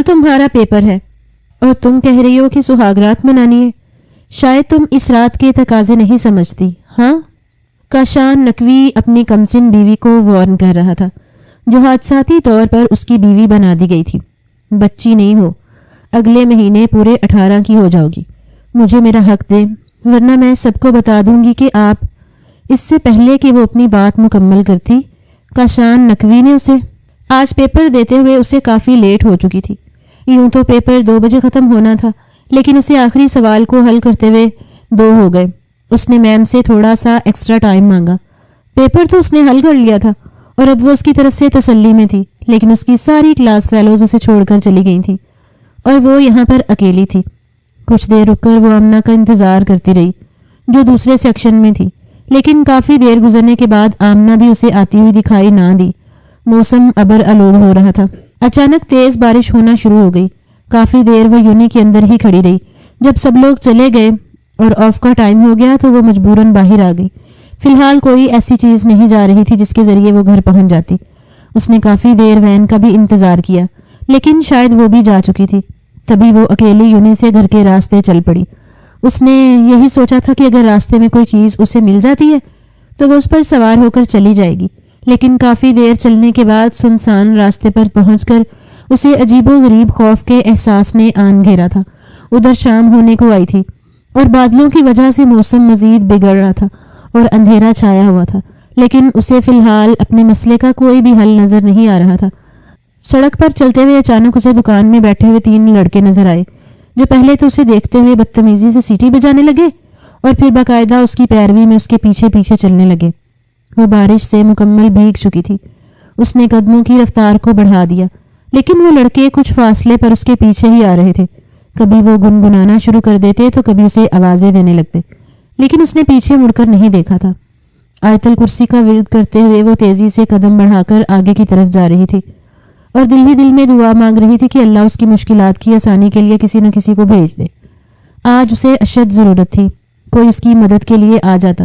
کل تمہارا پیپر ہے اور تم کہہ رہی ہو کہ سہاگرات منانی ہے. شاید تم اس رات کے تقاضے نہیں سمجھتی. ہاں؟ کاشان نقوی اپنی کمسن بیوی کو وارن کر رہا تھا جو حادثاتی طور پر اس کی بیوی بنا دی گئی تھی. بچی نہیں ہو، اگلے مہینے پورے 18 کی ہو جاؤ گی. مجھے میرا حق دے ورنہ میں سب کو بتا دوں گی کہ آپ. اس سے پہلے کہ وہ اپنی بات مکمل کرتی کاشان نقوی نے اسے. آج پیپر دیتے ہوئے اسے کافی لیٹ ہو چکی تھی. یوں تو پیپر 2 بجے ختم ہونا تھا لیکن اسے آخری سوال کو حل کرتے ہوئے 2 ہو گئے. اس نے میم سے تھوڑا سا ایکسٹرا ٹائم مانگا. پیپر تو اس نے حل کر لیا تھا اور اب وہ اس کی طرف سے تسلی میں تھی، لیکن اس کی ساری کلاس فیلوز اسے چھوڑ کر چلی گئی تھیں اور وہ یہاں پر اکیلی تھی. کچھ دیر رک کر وہ آمنہ کا انتظار کرتی رہی جو دوسرے سیکشن میں تھی، لیکن کافی دیر گزرنے کے بعد آمنہ بھی اسے آتی ہوئی دکھائی نہ دی. موسم ابر آلود ہو رہا تھا. اچانک تیز بارش ہونا شروع ہو گئی. کافی دیر وہ یونی کے اندر ہی کھڑی رہی. جب سب لوگ چلے گئے اور آف کا ٹائم ہو گیا تو وہ مجبوراً باہر آ گئی. فی الحال کوئی ایسی چیز نہیں جا رہی تھی جس کے ذریعے وہ گھر پہنچ جاتی. اس نے کافی دیر وین کا بھی انتظار کیا لیکن شاید وہ بھی جا چکی تھی. تبھی وہ اکیلی یونی سے گھر کے راستے چل پڑی. اس نے یہی سوچا تھا کہ اگر راستے میں کوئی چیز اسے مل جاتی ہے تو وہ اس پر سوار ہو کر چلی جائے گی، لیکن کافی دیر چلنے کے بعد سنسان راستے پر پہنچ کر اسے عجیب و غریب خوف کے احساس نے آن گھیرا تھا. ادھر شام ہونے کو آئی تھی اور بادلوں کی وجہ سے موسم مزید بگڑ رہا تھا اور اندھیرا چھایا ہوا تھا، لیکن اسے فی الحال اپنے مسئلے کا کوئی بھی حل نظر نہیں آ رہا تھا. سڑک پر چلتے ہوئے اچانک اسے دکان میں بیٹھے ہوئے 3 لڑکے نظر آئے جو پہلے تو اسے دیکھتے ہوئے بدتمیزی سے سیٹی بجانے لگے اور پھر باقاعدہ اس کی پیروی میں اس کے پیچھے پیچھے چلنے لگے. وہ بارش سے مکمل بھیگ چکی تھی. اس نے قدموں کی رفتار کو بڑھا دیا لیکن وہ لڑکے کچھ فاصلے پر اس کے پیچھے ہی آ رہے تھے. کبھی وہ گنگنانا شروع کر دیتے تو کبھی اسے آوازیں دینے لگتے، لیکن اس نے پیچھے مڑ کر نہیں دیکھا تھا. آیت الکرسی کا ورد کرتے ہوئے وہ تیزی سے قدم بڑھا کر آگے کی طرف جا رہی تھی اور دل ہی دل میں دعا مانگ رہی تھی کہ اللہ اس کی مشکلات کی آسانی کے لیے کسی نہ کسی کو بھیج دے. آج اسے اشد ضرورت تھی کوئی اس کی مدد کے لیے آ جاتا،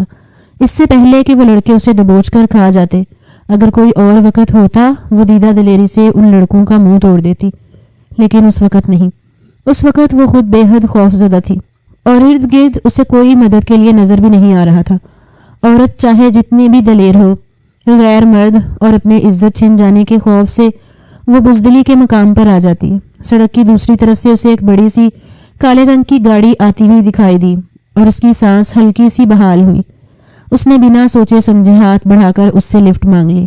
اس سے پہلے کہ وہ لڑکے اسے دبوچ کر کھا جاتے. اگر کوئی اور وقت ہوتا وہ دیدہ دلیری سے ان لڑکوں کا منہ توڑ دیتی، لیکن اس وقت نہیں. اس وقت وہ خود بے حد خوف زدہ تھی اور ارد گرد اسے کوئی مدد کے لیے نظر بھی نہیں آ رہا تھا. عورت چاہے جتنی بھی دلیر ہو، غیر مرد اور اپنے عزت چھن جانے کے خوف سے وہ بزدلی کے مقام پر آ جاتی. سڑک کی دوسری طرف سے اسے ایک بڑی سی کالے رنگ کی گاڑی آتی ہوئی دکھائی دی اور اس کی سانس ہلکی سی بحال ہوئی. اس نے بنا سوچے سمجھے ہاتھ بڑھا کر اس سے لفٹ مانگ لی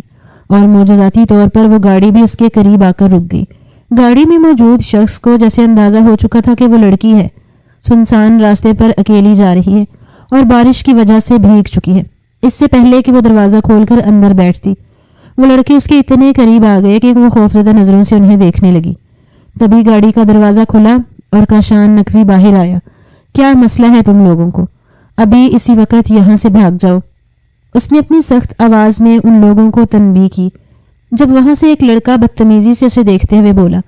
اور معجزاتی طور پر وہ گاڑی بھی اس کے قریب آ کر رک گئی. گاڑی میں موجود شخص کو جیسے اندازہ ہو چکا تھا کہ وہ لڑکی ہے. سنسان راستے پر اکیلی جا رہی ہے اور بارش کی وجہ سے بھیگ چکی ہے. اس سے پہلے کہ وہ دروازہ کھول کر اندر بیٹھتی وہ لڑکے اس کے اتنے قریب آ گئے کہ وہ خوفزدہ نظروں سے انہیں دیکھنے لگی. تبھی گاڑی کا دروازہ کھلا اور کاشان نقوی باہر آیا. کیا مسئلہ ہے تم لوگوں کو؟ ابھی اسی وقت یہاں سے بھاگ جاؤ. اس نے اپنی سخت آواز میں ان لوگوں کو تنبیہ کی جب وہاں سے ایک لڑکا بدتمیزی سے اسے دیکھتے ہوئے بولا،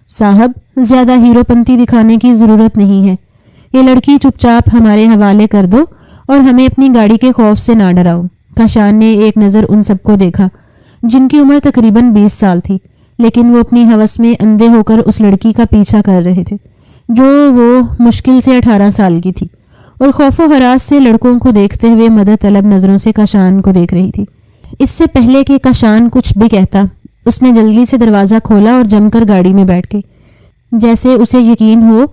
صاحب زیادہ ہیرو پنتی دکھانے کی ضرورت نہیں ہے. یہ لڑکی چپ چاپ ہمارے حوالے کر دو اور ہمیں اپنی گاڑی کے خوف سے نہ ڈراؤ. کاشان نے ایک نظر ان سب کو دیکھا جن کی عمر تقریباً 20 سال تھی، لیکن وہ اپنی ہوس میں اندھے ہو کر اس لڑکی کا پیچھا کر رہے تھے جو وہ مشکل سے 18 سال کی تھی اور خوف و ہراس سے لڑکوں کو دیکھتے ہوئے مدد طلب نظروں سے کاشان کو دیکھ رہی تھی. اس سے پہلے کہ کاشان کچھ بھی کہتا اس نے جلدی سے دروازہ کھولا اور جم کر گاڑی میں بیٹھ گئی جیسے اسے یقین ہو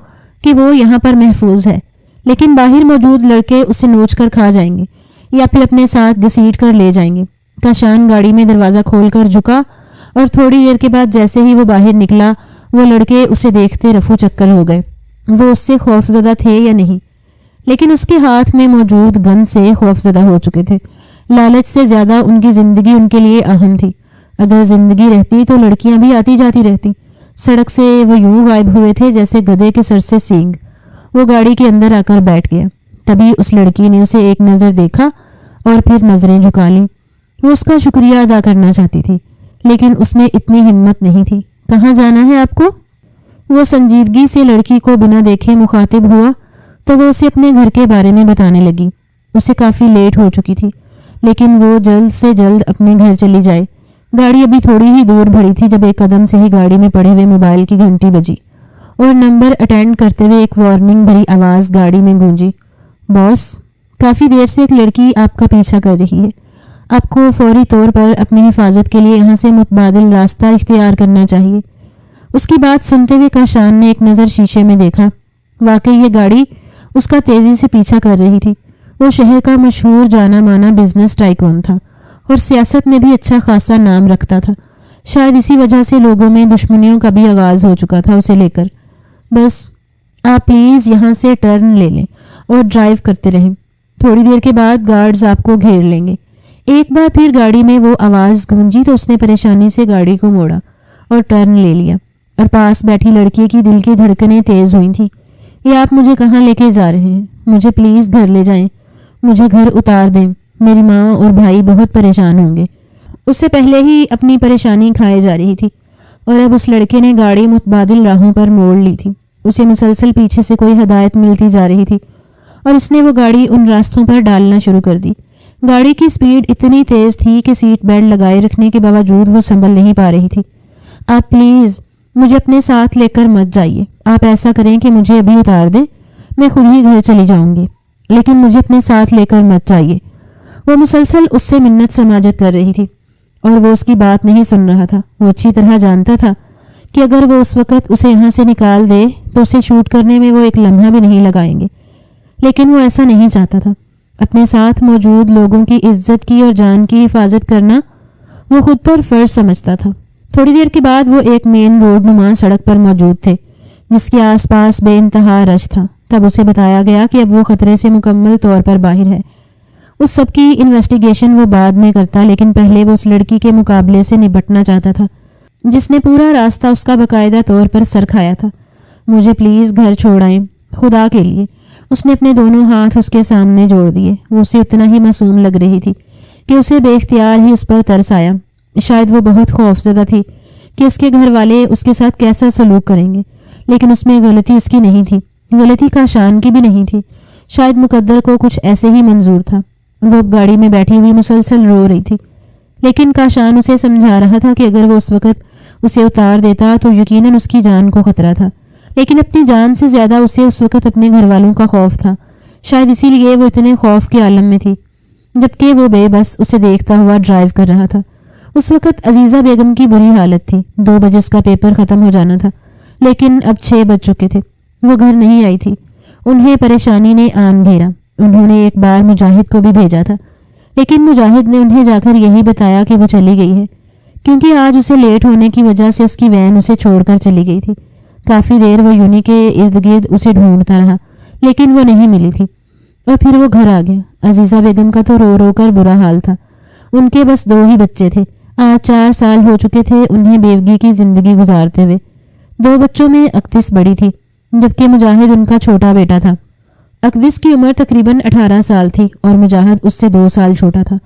کہ وہ یہاں پر محفوظ ہے، لیکن باہر موجود لڑکے اسے نوچ کر کھا جائیں گے یا پھر اپنے ساتھ گھسیٹ کر لے جائیں گے. کاشان گاڑی میں دروازہ کھول کر جھکا اور تھوڑی دیر کے بعد جیسے ہی وہ باہر نکلا وہ لڑکے اسے دیکھتے رفو چکر ہو گئے. وہ اس سے خوف زدہ تھے یا نہیں، لیکن اس کے ہاتھ میں موجود گن سے خوف زدہ ہو چکے تھے. لالچ سے زیادہ ان کی زندگی ان کے لیے اہم تھی. اگر زندگی رہتی تو لڑکیاں بھی آتی جاتی رہتی. سڑک سے وہ یوں غائب ہوئے تھے جیسے گدھے کے سر سے سینگ. وہ گاڑی کے اندر آ کر بیٹھ گیا. تبھی اس لڑکی نے اسے ایک نظر دیکھا اور پھر نظریں جھکا لیں. وہ اس کا شکریہ ادا کرنا چاہتی تھی لیکن اس میں اتنی ہمت نہیں تھی. کہاں جانا ہے آپ کو؟ وہ سنجیدگی سے لڑکی کو بنا دیکھے مخاطب ہوا تو وہ اسے اپنے گھر کے بارے میں بتانے لگی. اسے کافی لیٹ ہو چکی تھی لیکن وہ جلد سے جلد اپنے گھر چلی جائے. گاڑی ابھی تھوڑی ہی دور بڑھی تھی جب ایک قدم سے ہی گاڑی میں پڑے ہوئے موبائل کی گھنٹی بجی اور نمبر اٹینڈ کرتے ہوئے ایک وارننگ بھری آواز گاڑی میں گونجی۔ باس، کافی دیر سے ایک لڑکی آپ کا پیچھا کر رہی ہے۔ آپ کو فوری طور پر اپنی حفاظت کے لیے یہاں سے متبادل راستہ اختیار کرنا چاہیے۔ اس کی بات سنتے ہوئے کاشان نے ایک نظر شیشے میں دیکھا۔ واقعی یہ گاڑی اس کا تیزی سے پیچھا کر رہی تھی۔ وہ شہر کا مشہور جانا مانا بزنس ٹائکون تھا اور سیاست میں بھی اچھا خاصا نام رکھتا تھا۔ شاید اسی وجہ سے لوگوں میں دشمنیوں کا بھی آغاز ہو چکا تھا اسے لے کر۔ بس آپ پلیز یہاں سے ٹرن لے لیں اور ڈرائیو کرتے رہیں۔ تھوڑی دیر کے بعد گارڈز آپ کو گھیر لیں گے۔ ایک بار پھر گاڑی میں وہ آواز گونجی تو اس نے پریشانی سے گاڑی کو موڑا اور ٹرن لے لیا، اور پاس بیٹھی لڑکی کی دل کی دھڑکنیں تیز ہوئی تھیں۔ یہ آپ مجھے کہاں لے کے جا رہے ہیں؟ مجھے پلیز گھر لے جائیں، مجھے گھر اتار دیں، میری ماں اور بھائی بہت پریشان ہوں گے۔ اس سے پہلے ہی اپنی پریشانی کھائے جا رہی تھی اور اب اس لڑکے نے گاڑی متبادل راہوں پر موڑ لی تھی۔ اسے مسلسل پیچھے سے کوئی ہدایت ملتی جا رہی تھی اور اس نے وہ گاڑی ان راستوں پر ڈالنا شروع کر دی۔ گاڑی کی سپیڈ اتنی تیز تھی کہ سیٹ بیلٹ لگائے رکھنے کے باوجود وہ سنبھل نہیں پا رہی تھی۔ آپ پلیز مجھے اپنے ساتھ لے کر مت جائیے۔ آپ ایسا کریں کہ مجھے ابھی اتار دیں، میں خود ہی گھر چلی جاؤں گی، لیکن مجھے اپنے ساتھ لے کر مت جائیے۔ وہ مسلسل اس سے منت سماجت کر رہی تھی اور وہ اس کی بات نہیں سن رہا تھا۔ وہ اچھی طرح جانتا تھا کہ اگر وہ اس وقت اسے یہاں سے نکال دے تو اسے شوٹ کرنے میں وہ ایک لمحہ بھی نہیں لگائیں گے، لیکن وہ ایسا نہیں چاہتا تھا۔ اپنے ساتھ موجود لوگوں کی عزت کی اور جان کی حفاظت کرنا وہ خود پر فرض سمجھتا تھا۔ تھوڑی دیر کے بعد وہ ایک مین روڈ نما سڑک پر موجود تھے جس کے آس پاس بے انتہا رش تھا۔ تب اسے بتایا گیا کہ اب وہ خطرے سے مکمل طور پر باہر ہے۔ اس سب کی انویسٹیگیشن وہ بعد میں کرتا، لیکن پہلے وہ اس لڑکی کے مقابلے سے نپٹنا چاہتا تھا جس نے پورا راستہ اس کا باقاعدہ طور پر سر کھایا تھا۔ مجھے پلیز گھر چھوڑائیں، خدا کے لیے۔ اس نے اپنے دونوں ہاتھ اس کے سامنے جوڑ دیے۔ وہ اسے اتنا ہی معصوم لگ رہی تھی کہ اسے بے اختیار ہی اس پر ترس آیا۔ شاید وہ بہت خوفزدہ تھی کہ اس کے گھر والے اس کے ساتھ کیسا سلوک کریں گے، لیکن اس میں غلطی اس کی نہیں تھی، غلطی کاشان کی بھی نہیں تھی۔ شاید مقدر کو کچھ ایسے ہی منظور تھا۔ وہ اب گاڑی میں بیٹھی ہوئی مسلسل رو رہی تھی، لیکن کاشان اسے سمجھا رہا تھا کہ اگر وہ اس وقت اسے اتار دیتا تو یقیناً اس کی جان کو خطرہ تھا، لیکن اپنی جان سے زیادہ اسے اس وقت اپنے گھر والوں کا خوف تھا۔ شاید اسی لیے وہ اتنے خوف کے عالم میں تھی، جبکہ وہ بے بس اسے دیکھتا ہوا ڈرائیو کر رہا تھا۔ اس وقت عزیزہ بیگم کی بری حالت تھی۔ 2 بجے اس کا پیپر ختم ہو جانا تھا، لیکن اب 6 بج چکے تھے۔ وہ گھر نہیں آئی تھی۔ انہیں پریشانی نے آن گھیرا۔ انہوں نے ایک بار مجاہد کو بھی بھیجا تھا، لیکن مجاہد نے انہیں جا کر یہی بتایا کہ وہ چلی گئی ہے، کیونکہ آج اسے لیٹ ہونے کی وجہ سے اس کی وین اسے چھوڑ کر چلی گئی تھی۔ کافی دیر وہ یونی کے ارد گرد اسے ڈھونڈتا رہا، لیکن وہ نہیں ملی تھی، اور پھر وہ گھر آ گیا۔ عزیزہ بیگم کا تو رو رو کر برا حال تھا۔ ان کے بس 2 ہی بچے تھے۔ آج 4 سال ہو چکے تھے انہیں بیوگی کی زندگی گزارتے ہوئے۔ 2 بچوں میں اقدس بڑی تھی، جبکہ مجاہد ان کا چھوٹا بیٹا تھا۔ اقدس کی عمر تقریباً 18 سال تھی اور مجاہد اس سے 2 سال چھوٹا تھا۔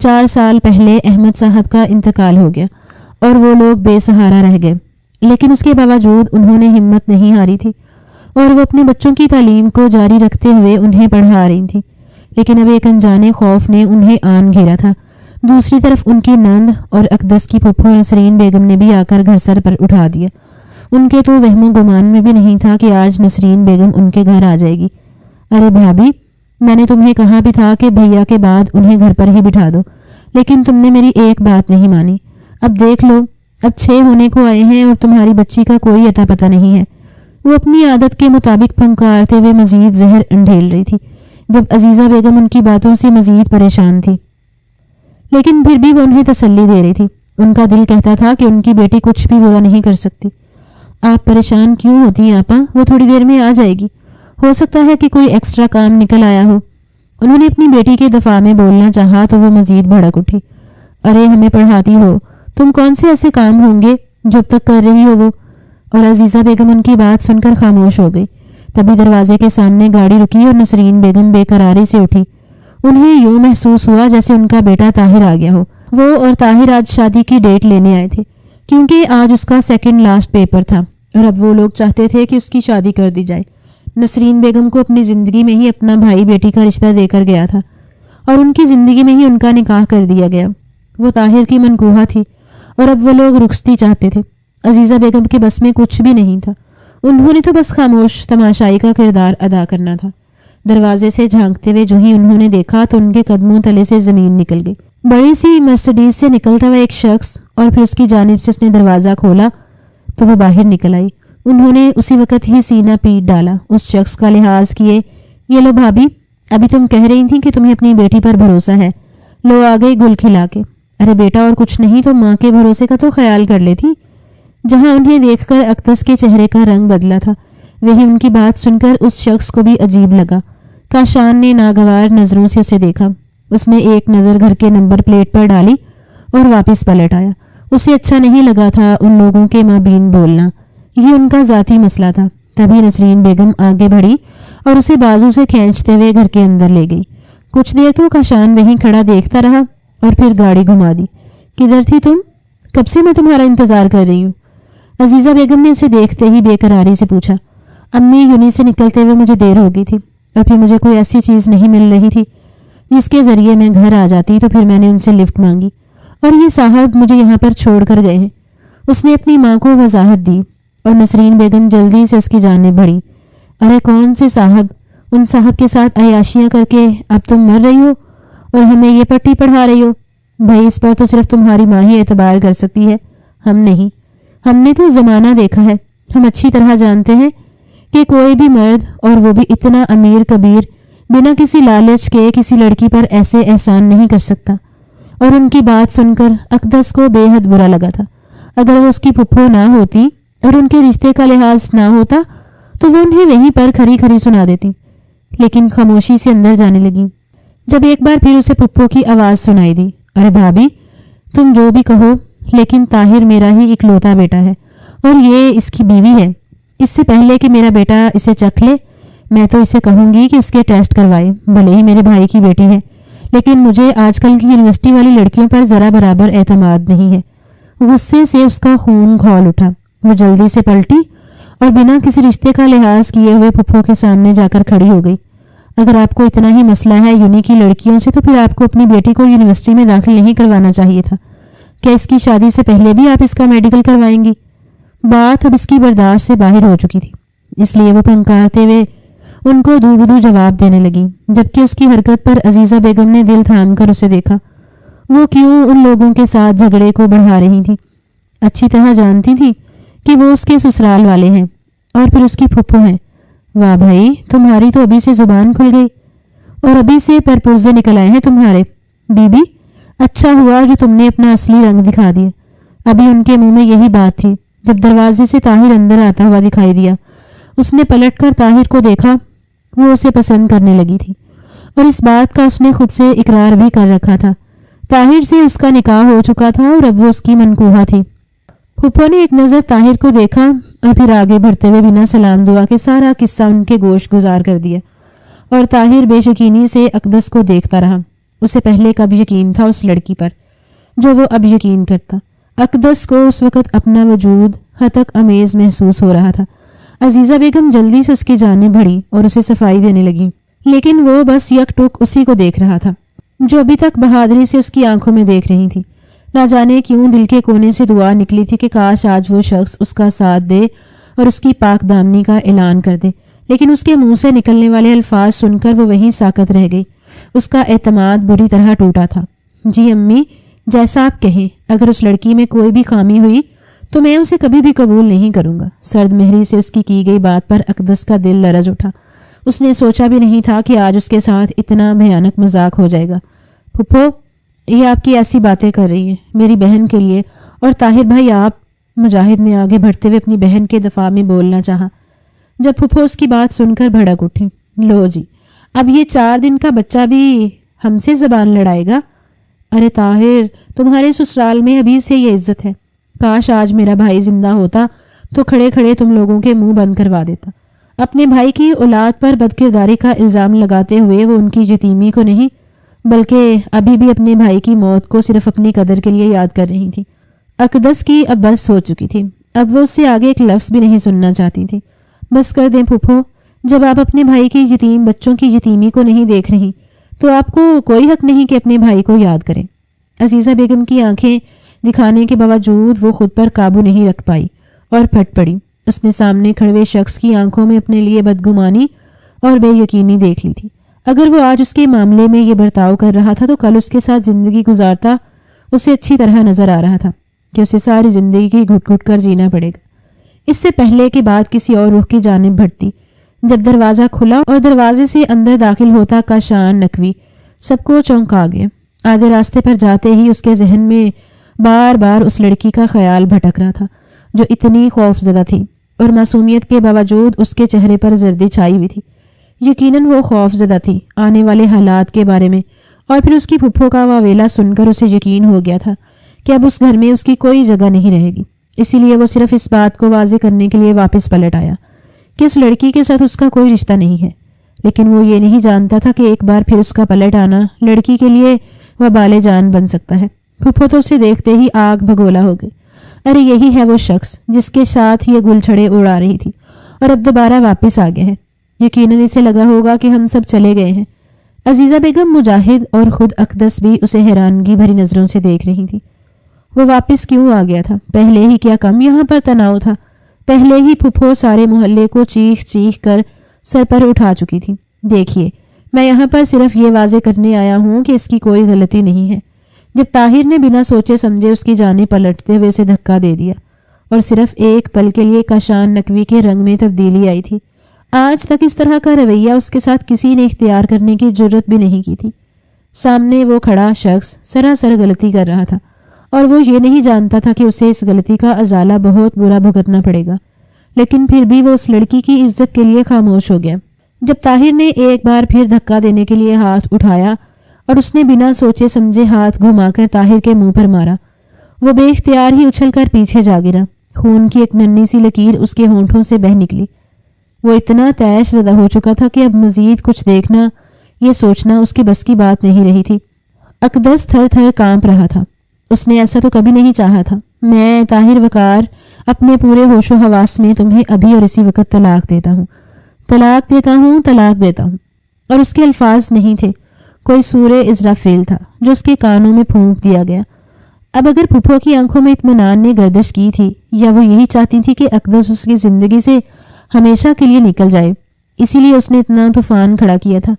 4 سال پہلے احمد صاحب کا انتقال ہو گیا اور وہ لوگ بے سہارا رہ گئے، لیکن اس کے باوجود انہوں نے ہمت نہیں ہاری تھی اور وہ اپنے بچوں کی تعلیم کو جاری رکھتے ہوئے انہیں پڑھا رہی تھی۔ لیکن اب ایک انجانے خوف نے انہیں آن گھیرا تھا۔ دوسری طرف ان کی نند اور اقدس کی پھپھو نسرین بیگم نے بھی آ کر گھر سر پر اٹھا دیا۔ ان کے تو وہم و گمان میں بھی نہیں تھا کہ آج نسرین بیگم ان کے گھر آ جائے گی۔ ارے بھابھی، میں نے تمہیں کہا بھی تھا کہ بھیا کے بعد انہیں گھر پر ہی بٹھا دو، لیکن تم نے میری ایک بات نہیں مانی۔ اب دیکھ لو، اب 6 ہونے کو آئے ہیں اور تمہاری بچی کا کوئی اتا پتہ نہیں ہے۔ وہ اپنی عادت کے مطابق پھنکارتے ہوئے مزید زہر انڈھیل رہی تھی، جب عزیزہ بیگم ان کی باتوں سے مزید پریشان تھی، لیکن پھر بھی وہ انہیں تسلی دے رہی تھی۔ ان کا دل کہتا تھا کہ ان کی بیٹی کچھ بھی برا نہیں کر سکتی۔ آپ پریشان کیوں ہوتی ہیں آپا؟ وہ تھوڑی دیر میں آ جائے گی، ہو سکتا ہے کہ کوئی ایکسٹرا کام نکل آیا ہو۔ انہوں نے اپنی بیٹی کے دفاع میں بولنا چاہا تو وہ مزید بھڑک اٹھی۔ ارے ہمیں پڑھاتی ہو، تم کون سے ایسے کام ہوں گے جو اب تک کر رہی ہو وہ؟ اور عزیزہ بیگم ان کی بات سن کر خاموش ہو گئی۔ تبھی دروازے کے سامنے گاڑی رکی اور نسرین بیگم بے قراری سے اٹھی۔ انہیں یوں محسوس ہوا جیسے ان کا بیٹا طاہر آ گیا ہو۔ وہ اور طاہر آج شادی کی ڈیٹ لینے آئے تھے، کیونکہ آج اس کا 2nd لاسٹ پیپر تھا اور اب وہ لوگ چاہتے تھے کہ اس کی شادی کر دی جائے۔ نسرین بیگم کو اپنی زندگی میں ہی اپنا بھائی بیٹی کا رشتہ دے کر گیا تھا اور ان کی زندگی میں ہی ان کا نکاح کر دیا گیا۔ وہ طاہر کی منکوحہ تھی اور اب وہ لوگ رخصتی چاہتے تھے۔ عزیزہ بیگم کے بس میں کچھ بھی نہیں تھا، انہوں نے تو بس خاموش تماشائی کا کردار ادا کرنا تھا۔ دروازے سے جھانکتے ہوئے جو ہی انہوں نے دیکھا تو ان کے قدموں تلے سے زمین نکل گئی۔ بڑی سی مرسڈیز سے نکلتا ہوا ایک شخص، اور پھر اس کی جانب سے اس نے دروازہ کھولا تو وہ باہر نکل آئی۔ انہوں نے اسی وقت ہی سینہ پیٹ ڈالا، اس شخص کا لحاظ کیے۔ یہ لو بھابھی، ابھی تم کہہ رہی تھیں کہ تمہیں اپنی بیٹی پر بھروسہ ہے، لو آ گئی گل کھلا کے۔ ارے بیٹا، اور کچھ نہیں تو ماں کے بھروسے کا تو خیال کر لیتی۔ جہاں انہیں دیکھ کر اقدس کے چہرے کا رنگ بدلا تھا، وہی ان کی بات سن کر اس شخص کو بھی عجیب لگا۔ کاشان نے ناگوار نظروں سے اسے دیکھا۔ اس نے ایک نظر گھر کے نمبر پلیٹ پر ڈالی اور واپس پلٹ آیا۔ اسے اچھا نہیں لگا تھا ان لوگوں کے مابین بولنا، یہ ان کا ذاتی مسئلہ تھا۔ تبھی نسرین بیگم آگے بڑھی اور اسے بازو سے کھینچتے ہوئے گھر کے اندر لے گئی۔ کچھ دیر تو کاشان وہیں کھڑا دیکھتا رہا اور پھر گاڑی گھما دی۔ کدھر تھی تم؟ کب سے میں تمہارا انتظار کر رہی ہوں۔ عزیزہ بیگم نے اسے دیکھتے ہی بے قراری سے پوچھا۔ امی، یونی سے نکلتے ہوئے مجھے دیر ہو گئی تھی، اور پھر مجھے کوئی ایسی چیز نہیں مل رہی تھی جس کے ذریعے میں گھر آ جاتی، تو پھر میں نے ان سے لفٹ مانگی اور یہ صاحب مجھے یہاں پر چھوڑ کر گئے ہیں۔ اس نے اپنی ماں کو وضاحت دی اور نسرین بیگم جلدی سے اس کی جانب بڑھی۔ ارے کون سے صاحب؟ ان صاحب کے ساتھ عیاشیاں کر کے اب تم مر رہی ہو اور ہمیں یہ پٹی پڑھا رہی ہو؟ بھائی، اس پر تو صرف تمہاری ماں ہی اعتبار کر سکتی ہے، ہم نہیں۔ ہم نے تو زمانہ دیکھا ہے، ہم اچھی طرح جانتے ہیں کہ کوئی بھی مرد، اور وہ بھی اتنا امیر کبیر، بنا کسی لالچ کے کسی لڑکی پر ایسے احسان نہیں کر سکتا۔ اور ان کی بات سن کر اقدس کو بے حد برا لگا تھا۔ اگر وہ اس کی پھپھو نہ ہوتی اور ان کے رشتے کا لحاظ نہ ہوتا تو وہ انہیں وہیں پر کھری کھری سنا دیتی، لیکن خاموشی سے اندر جانے لگی جب ایک بار پھر اسے پھپھو کی آواز سنائی دی۔ ارے بھابھی، تم جو بھی کہو، لیکن طاہر میرا ہی اکلوتا بیٹا ہے اور یہ اس کی بیوی ہے۔ اس سے پہلے کہ میرا بیٹا اسے چکھ لے، میں تو اسے کہوں گی کہ اس کے ٹیسٹ کروائے، بھلے ہی میرے بھائی کی بیٹی ہے، لیکن مجھے آج کل کی یونیورسٹی والی لڑکیوں پر ذرا برابر اعتماد نہیں ہے۔ غصے سے اس کا خون کھول اٹھا۔ وہ جلدی سے پلٹی اور بنا کسی رشتے کا لحاظ کیے ہوئے پھپھو کے سامنے جا کر کھڑی ہو گئی۔ اگر آپ کو اتنا ہی مسئلہ ہے یونی کی لڑکیوں سے، تو پھر آپ کو اپنی بیٹی کو یونیورسٹی میں داخل نہیں کروانا چاہیے تھا۔ کیا اس کی شادی سے پہلے بھی آپ اس کا میڈیکل کروائیں گی؟ بات اب اس کی برداشت سے باہر ہو چکی تھی، اس لیے وہ پھنکارتے ہوئے ان کو دو بدو جواب دینے لگی، جبکہ اس کی حرکت پر عزیزہ بیگم نے دل تھام کر اسے دیکھا۔ وہ کیوں ان لوگوں کے ساتھ جھگڑے کو بڑھا رہی تھی؟ اچھی طرح جانتی تھی کہ وہ اس کے سسرال والے ہیں اور پھر اس کی پھپھو ہیں۔ واہ بھائی، تمہاری تو ابھی سے زبان کھل گئی اور ابھی سے پرپرزے نکل آئے ہیں تمہارے۔ بی بی، اچھا ہوا جو تم نے اپنا اصلی رنگ دکھا دیا۔ ابھی ان کے منہ میں یہی بات تھی جب دروازے سے طاہر اندر آتا ہوا دکھائی دیا۔ اس نے پلٹ کر طاہر کو دیکھا، وہ اسے پسند کرنے لگی تھی، اور اس بات کا اس نے خود سے اقرار بھی کر رکھا تھا۔ طاہر سے اس کا نکاح ہو چکا تھا اور اب وہ اس کی منکوحہ تھی۔ پھپھو نے ایک نظر طاہر کو دیکھا اور پھر آگے بڑھتے ہوئے بنا سلام دعا کے سارا قصہ ان کے گوش گزار کر دیا، اور طاہر بے یقینی سے اقدس کو دیکھتا رہا۔ اسے پہلے کب یقین تھا اس لڑکی پر جو وہ اب یقین کرتا؟ اقدس کو اس وقت اپنا وجود ہتک امیز محسوس ہو رہا تھا۔ عزیزہ بیگم جلدی سے اس کی جانب بڑھی اور اسے صفائی دینے لگی، لیکن وہ بس یک ٹک اسی کو دیکھ رہا تھا جو ابھی تک بہادری سے اس کی آنکھوں میں دیکھ رہی تھی۔ نہ جانے کیوں دل کے کونے سے دعا نکلی تھی کہ کاش آج وہ شخص اس کا ساتھ دے اور اس کی پاک دامنی کا اعلان کر دے، لیکن اس کے منہ سے نکلنے والے الفاظ سن کر وہ وہیں ساکت رہ گئی۔ اس کا اعتماد بری طرح ٹوٹا تھا۔ جی امی، جیسا آپ کہیں، اگر اس لڑکی میں کوئی بھی خامی ہوئی تو میں اسے کبھی بھی قبول نہیں کروں گا۔ سرد مہری سے اس کی گئی بات پر اقدس کا دل لرز اٹھا۔ اس نے سوچا بھی نہیں تھا کہ آج اس کے ساتھ اتنا بھیانک مذاق ہو جائے گا۔ پھپھو، یہ آپ کی ایسی باتیں کر رہی ہیں میری بہن کے لیے، اور طاہر بھائی آپ، مجاہد نے آگے بڑھتے ہوئے اپنی بہن کے دفاع میں بولنا چاہا، جب پھپھو اس کی بات سن کر بھڑک اٹھی۔ لو جی، اب یہ 4 دن کا بچہ بھی ہم سے زبان لڑائے گا؟ ارے طاہر، تمہارے سسرال میں ابھی سے یہ عزت ہے، کاش آج میرا بھائی زندہ ہوتا تو کھڑے کھڑے تم لوگوں کے منہ بند کروا دیتا۔ اپنے بھائی کی اولاد پر بدکرداری کا الزام لگاتے ہوئے وہ ان کی یتیمی کو نہیں بلکہ ابھی بھی اپنے بھائی کی موت کو صرف اپنی قدر کے لیے یاد کر رہی تھی۔ اقدس کی اب بس ہو چکی تھی، اب وہ اس سے آگے ایک لفظ بھی نہیں سننا چاہتی تھی۔ بس کر دیں پھپھو، جب آپ اپنے بھائی کی یتیم بچوں کی یتیمی کو نہیں دیکھ رہی تو آپ کو کوئی حق نہیں کہ اپنے بھائی کو یاد کریں۔ عزیزہ بیگم کی آنکھیں دکھانے کے باوجود وہ خود پر قابو نہیں رکھ پائی اور پھٹ پڑی۔ اس نے سامنے کھڑے شخص کی آنکھوں میں اپنے لیے بدگمانی اور بے یقینی دیکھ لی تھی۔ اگر وہ آج اس کے معاملے میں یہ برتاؤ کر رہا تھا تو کل اس کے ساتھ زندگی گزارتا اسے اچھی طرح نظر آ رہا تھا کہ اسے ساری زندگی کی گھٹ گھٹ کر جینا پڑے گا۔ اس سے پہلے کہ بات کسی اور رخ کی جانب بڑھتی، جب دروازہ کھلا اور دروازے سے اندر داخل ہوتا کاشان نقوی سب کو چونکا گیا۔ آدھے راستے پر جاتے ہی اس کے ذہن میں بار بار اس لڑکی کا خیال بھٹک رہا تھا جو اتنی خوف زدہ تھی اور معصومیت کے باوجود اس کے چہرے پر زردی چھائی ہوئی تھی۔ یقیناً وہ خوف زدہ تھی آنے والے حالات کے بارے میں، اور پھر اس کی پھپھو کا واویلا سن کر اسے یقین ہو گیا تھا کہ اب اس گھر میں اس کی کوئی جگہ نہیں رہے گی۔ اسی لیے وہ صرف اس بات کو واضح کرنے کے لیے واپس پلٹ آیا کہ اس لڑکی کے ساتھ اس کا کوئی رشتہ نہیں ہے، لیکن وہ یہ نہیں جانتا تھا کہ ایک بار پھر اس کا پلٹ آنا لڑکی کے لیے وبال جان بن سکتا ہے۔ پھپھو تو اسے دیکھتے ہی آگ بھگولا ہو گئی۔ ارے یہی ہے وہ شخص جس کے ساتھ یہ گل چھڑے اڑا رہی تھی اور اب دوبارہ واپس آ گیا ہے۔ یقیناً اسے لگا ہوگا کہ ہم سب چلے گئے ہیں۔ عزیزہ بیگم، مجاہد اور خود اقدس بھی اسے حیرانگی بھری نظروں سے دیکھ رہی تھی۔ وہ واپس کیوں آ گیا تھا؟ پہلے ہی کیا کم یہاں پر تناؤ تھا؟ پہلے ہی پھپھو سارے محلے کو چیخ چیخ کر سر پر اٹھا چکی تھی۔ دیکھیے، میں یہاں پر صرف یہ واضح کرنے آیا ہوں کہ اس کی کوئی غلطی نہیں ہے۔ جب طاہر نے بنا سوچے سمجھے اس کی جانب پلٹتے ہوئے اسے دھکا دے دیا اور صرف ایک پل کے لیے کاشان نقوی کے رنگ میں تبدیلی آئی تھی، آج تک اس طرح کا رویہ اس کے ساتھ کسی نے اختیار کرنے کی جرت بھی نہیں کی تھی۔ سامنے وہ کھڑا شخص سراسر غلطی کر رہا تھا اور وہ یہ نہیں جانتا تھا کہ اسے اس غلطی کا ازالہ بہت برا بھگتنا پڑے گا، لیکن پھر بھی وہ اس لڑکی کی عزت کے لیے خاموش ہو گیا۔ جب طاہر نے ایک بار پھر دھکا دینے کے لیے ہاتھ اٹھایا اور اس نے بنا سوچے سمجھے ہاتھ گھما کر طاہر کے منہ پر مارا، وہ بے اختیار ہی اچھل کر پیچھے جا گرا۔ خون کی ایک ننھی سی لکیر اس کے ہونٹوں سے بہہ نکلی۔ وہ اتنا طیش زدہ ہو چکا تھا کہ اب مزید کچھ دیکھنا، یہ سوچنا اس کے بس کی بات نہیں رہی تھی۔ اقدس تھر تھر کانپ رہا تھا۔ اس نے ایسا تو کبھی نہیں چاہا تھا۔ میں طاہر وقار اپنے پورے ہوش و حواس میں تمہیں ابھی اور اسی وقت طلاق دیتا ہوں، طلاق دیتا ہوں، طلاق دیتا ہوں۔ اور اس کے الفاظ نہیں تھے، کوئی سورہ اسرافیل تھا جو اس کے کانوں میں پھونک دیا گیا۔ اب اگر پھپھو کی آنکھوں میں اطمینان نے گردش کی تھی، یا وہ یہی چاہتی تھی کہ اقدس اس کی زندگی سے ہمیشہ کے لیے نکل جائے، اسی لیے اس نے اتنا طوفان کھڑا کیا تھا۔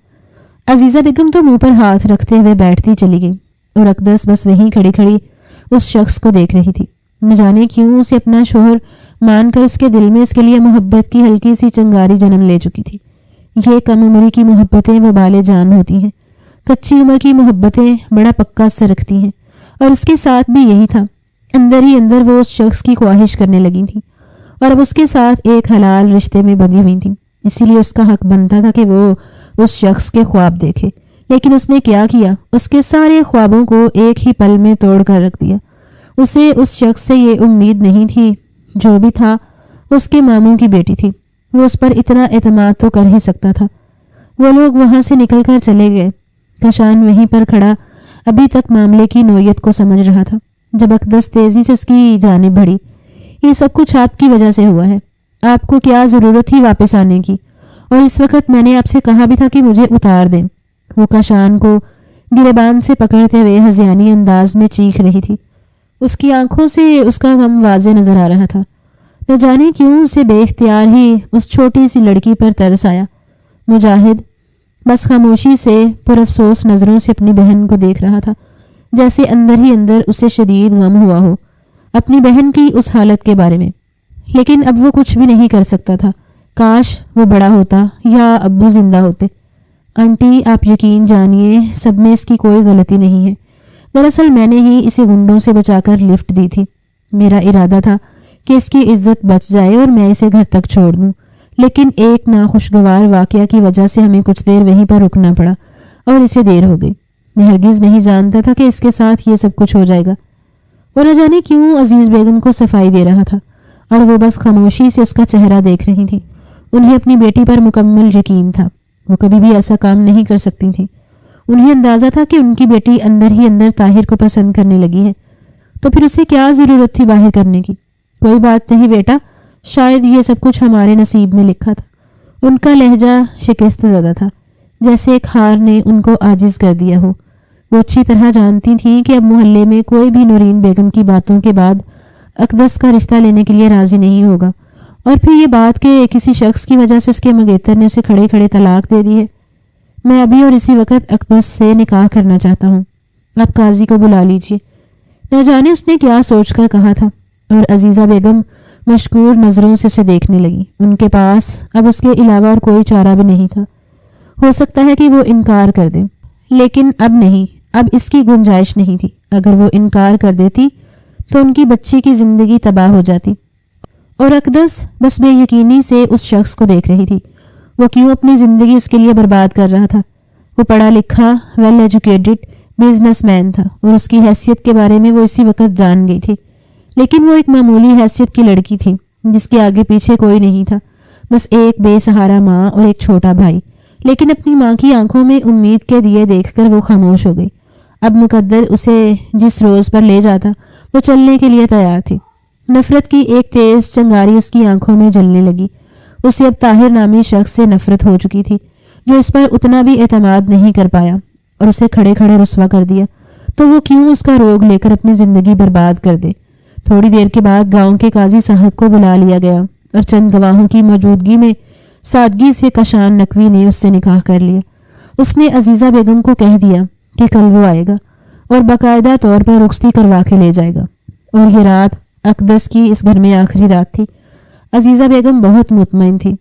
عزیزہ بیگم تو منہ پر ہاتھ رکھتے ہوئے بیٹھتی چلی گئی اور اقدس بس وہیں کھڑی کھڑی اس شخص کو دیکھ رہی تھی۔ نہ جانے کیوں اسے اپنا شوہر مان کر اس کے دل میں اس کے لیے محبت کی ہلکی سی چنگاری جنم لے چکی تھی۔ یہ کم عمری کی محبتیں وبال جان ہوتی ہیں، کچی عمر کی محبتیں بڑا پکا اثر رکھتی ہیں، اور اس کے ساتھ بھی یہی تھا۔ اندر ہی اندر وہ اس شخص کی خواہش کرنے لگی تھی اور اب اس کے ساتھ ایک حلال رشتے میں بندھی ہوئی تھی، اسی لیے اس کا حق بنتا تھا کہ وہ اس شخص کے خواب دیکھے۔ لیکن اس نے کیا کیا؟ اس کے سارے خوابوں کو ایک ہی پل میں توڑ کر رکھ دیا۔ اسے اس شخص سے یہ امید نہیں تھی، جو بھی تھا اس کے ماموں کی بیٹی تھی، وہ اس پر اتنا اعتماد تو کر ہی سکتا تھا۔ وہ لوگ وہاں سے نکل کر چلے گئے۔ کاشان وہیں پر کھڑا ابھی تک معاملے کی نوعیت کو سمجھ رہا تھا جب اقدس تیزی سے اس کی جانب بڑھی۔ یہ سب کچھ آپ کی وجہ سے ہوا ہے، آپ کو کیا ضرورت تھی واپس آنے کی؟ اور اس وقت میں نے آپ سے کہا بھی تھا کہ مجھے اتار دیں۔ وہ کاشان کو گریبان سے پکڑتے ہوئے ہذیانی انداز میں چیخ رہی تھی۔ اس کی آنکھوں سے اس کا غم واضح نظر آ رہا تھا۔ نہ جانے کیوں اسے بے اختیار ہی اس چھوٹی سی لڑکی پر ترس آیا۔ مجاہد بس خاموشی سے پرافسوس نظروں سے اپنی بہن کو دیکھ رہا تھا، جیسے اندر ہی اندر اسے شدید غم ہوا ہو اپنی بہن کی اس حالت کے بارے میں، لیکن اب وہ کچھ بھی نہیں کر سکتا تھا۔ کاش وہ بڑا ہوتا یا ابو زندہ ہوتے۔ آنٹی، آپ یقین جانیے سب میں اس کی کوئی غلطی نہیں ہے۔ دراصل میں نے ہی اسے گنڈوں سے بچا کر لفٹ دی تھی۔ میرا ارادہ تھا کہ اس کی عزت بچ جائے اور میں اسے گھر تک چھوڑ دوں، لیکن ایک ناخوشگوار واقعہ کی وجہ سے ہمیں کچھ دیر وہیں پر رکنا پڑا اور اسے دیر ہو گئی۔ میں ہرگز نہیں جانتا تھا کہ اس کے ساتھ یہ سب کچھ ہو جائے گا۔ وہ نہ جانے کیوں عزیز بیگم کو صفائی دے رہا تھا اور وہ بس خاموشی سے اس کا چہرہ دیکھ رہی تھی۔ انہیں اپنی بیٹی پر مکمل یقین تھا، وہ کبھی بھی ایسا کام نہیں کر سکتی تھی۔ انہیں اندازہ تھا کہ ان کی بیٹی اندر ہی اندر طاہر کو پسند کرنے لگی ہے، تو پھر اسے کیا ضرورت تھی باہر کرنے کی؟ کوئی بات نہیں بیٹا، شاید یہ سب کچھ ہمارے نصیب میں لکھا تھا۔ ان کا لہجہ شکست زدہ تھا، جیسے ایک ہار نے ان کو عاجز کر دیا ہو۔ وہ اچھی طرح جانتی تھیں کہ اب محلے میں کوئی بھی نورین بیگم کی باتوں کے بعد اقدس کا رشتہ لینے کے لیے راضی نہیں ہوگا، اور پھر یہ بات کہ کسی شخص کی وجہ سے اس کے منگیتر نے اسے کھڑے کھڑے طلاق دے دی ہے۔ میں ابھی اور اسی وقت اقدس سے نکاح کرنا چاہتا ہوں، آپ قاضی کو بلا لیجیے۔ نہ جانے اس نے کیا سوچ کر کہا تھا، اور عزیزہ بیگم مشکور نظروں سے اسے دیکھنے لگی۔ ان کے پاس اب اس کے علاوہ اور کوئی چارہ بھی نہیں تھا۔ ہو سکتا ہے کہ وہ انکار کر دے، لیکن اب نہیں، اب اس کی گنجائش نہیں تھی۔ اگر وہ انکار کر دیتی تو ان کی بچی کی زندگی تباہ ہو جاتی۔ اور اقدس بس بے یقینی سے اس شخص کو دیکھ رہی تھی۔ وہ کیوں اپنی زندگی اس کے لیے برباد کر رہا تھا؟ وہ پڑھا لکھا، ویل ایجوکیٹڈ بزنس مین تھا، اور اس کی حیثیت کے بارے میں وہ اسی وقت جان گئی تھی، لیکن وہ ایک معمولی حیثیت کی لڑکی تھی جس کے آگے پیچھے کوئی نہیں تھا، بس ایک بے سہارا ماں اور ایک چھوٹا بھائی۔ لیکن اپنی ماں کی آنکھوں میں امید کے دیے دیکھ کر وہ خاموش ہو گئی۔ اب مقدر اسے جس روز پر لے جاتا وہ چلنے کے لیے تیار تھی۔ نفرت کی ایک تیز چنگاری اس کی آنکھوں میں جلنے لگی۔ اسے اب طاہر نامی شخص سے نفرت ہو چکی تھی، جو اس پر اتنا بھی اعتماد نہیں کر پایا اور اسے کھڑے کھڑے رسوا کر دیا، تو وہ کیوں اس کا روگ لے کر اپنی زندگی برباد کر دے۔ تھوڑی دیر کے بعد گاؤں کے قاضی صاحب کو بلا لیا گیا، اور چند گواہوں کی موجودگی میں سادگی سے کشان نقوی نے اس سے نکاح کر لیا۔ اس نے عزیزہ بیگم کو کہہ دیا کہ کل وہ آئے گا اور باقاعدہ طور پر رخصتی کروا کے لے جائے گا، اور یہ رات اقدس کی اس گھر میں آخری رات تھی۔ عزیزہ بیگم بہت مطمئن تھی۔